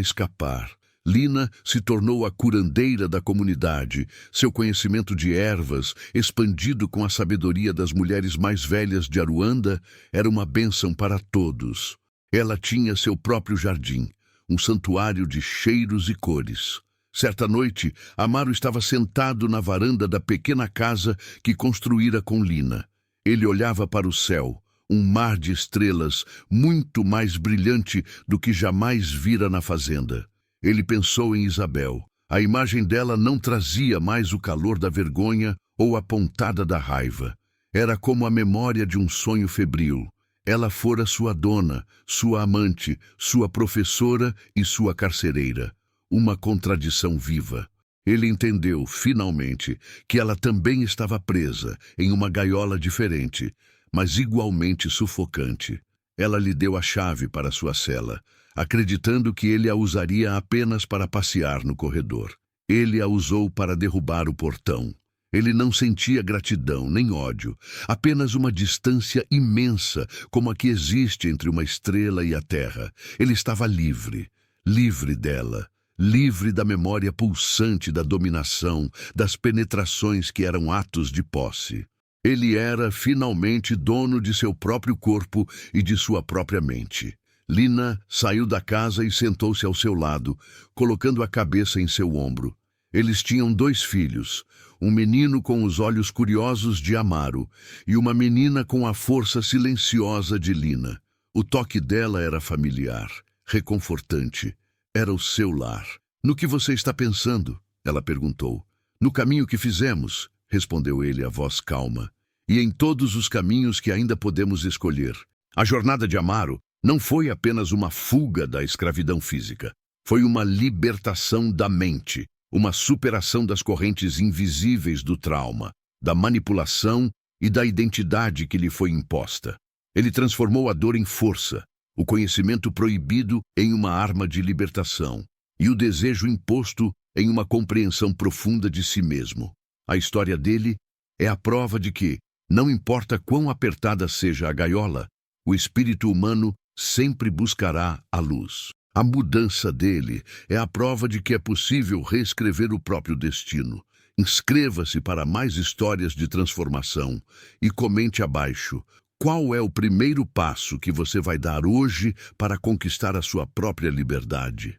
escapar. Lina se tornou a curandeira da comunidade. Seu conhecimento de ervas, expandido com a sabedoria das mulheres mais velhas de Aruanda, era uma bênção para todos. Ela tinha seu próprio jardim, um santuário de cheiros e cores. Certa noite, Amaro estava sentado na varanda da pequena casa que construíra com Lina. Ele olhava para o céu, um mar de estrelas, muito mais brilhante do que jamais vira na fazenda. Ele pensou em Isabel. A imagem dela não trazia mais o calor da vergonha ou a pontada da raiva. Era como a memória de um sonho febril. Ela fora sua dona, sua amante, sua professora e sua carcereira. Uma contradição viva. Ele entendeu, finalmente, que ela também estava presa em uma gaiola diferente, mas igualmente sufocante. Ela lhe deu a chave para sua cela, acreditando que ele a usaria apenas para passear no corredor. Ele a usou para derrubar o portão. Ele não sentia gratidão nem ódio, apenas uma distância imensa, como a que existe entre uma estrela e a terra. Ele estava livre, livre dela. Livre da memória pulsante da dominação, das penetrações que eram atos de posse. Ele era, finalmente, dono de seu próprio corpo e de sua própria mente. Lina saiu da casa e sentou-se ao seu lado, colocando a cabeça em seu ombro. Eles tinham 2 filhos, um menino com os olhos curiosos de Amaro e uma menina com a força silenciosa de Lina. O toque dela era familiar, reconfortante. Era o seu lar. No que você está pensando? Ela perguntou. No caminho que fizemos, respondeu ele a voz calma. E em todos os caminhos que ainda podemos escolher. A jornada de Amaro não foi apenas uma fuga da escravidão física. Foi uma libertação da mente, uma superação das correntes invisíveis do trauma, da manipulação e da identidade que lhe foi imposta. Ele transformou a dor em força, o conhecimento proibido em uma arma de libertação e o desejo imposto em uma compreensão profunda de si mesmo. A história dele é a prova de que, não importa quão apertada seja a gaiola, o espírito humano sempre buscará a luz. A mudança dele é a prova de que é possível reescrever o próprio destino. Inscreva-se para mais histórias de transformação e comente abaixo: qual é o primeiro passo que você vai dar hoje para conquistar a sua própria liberdade?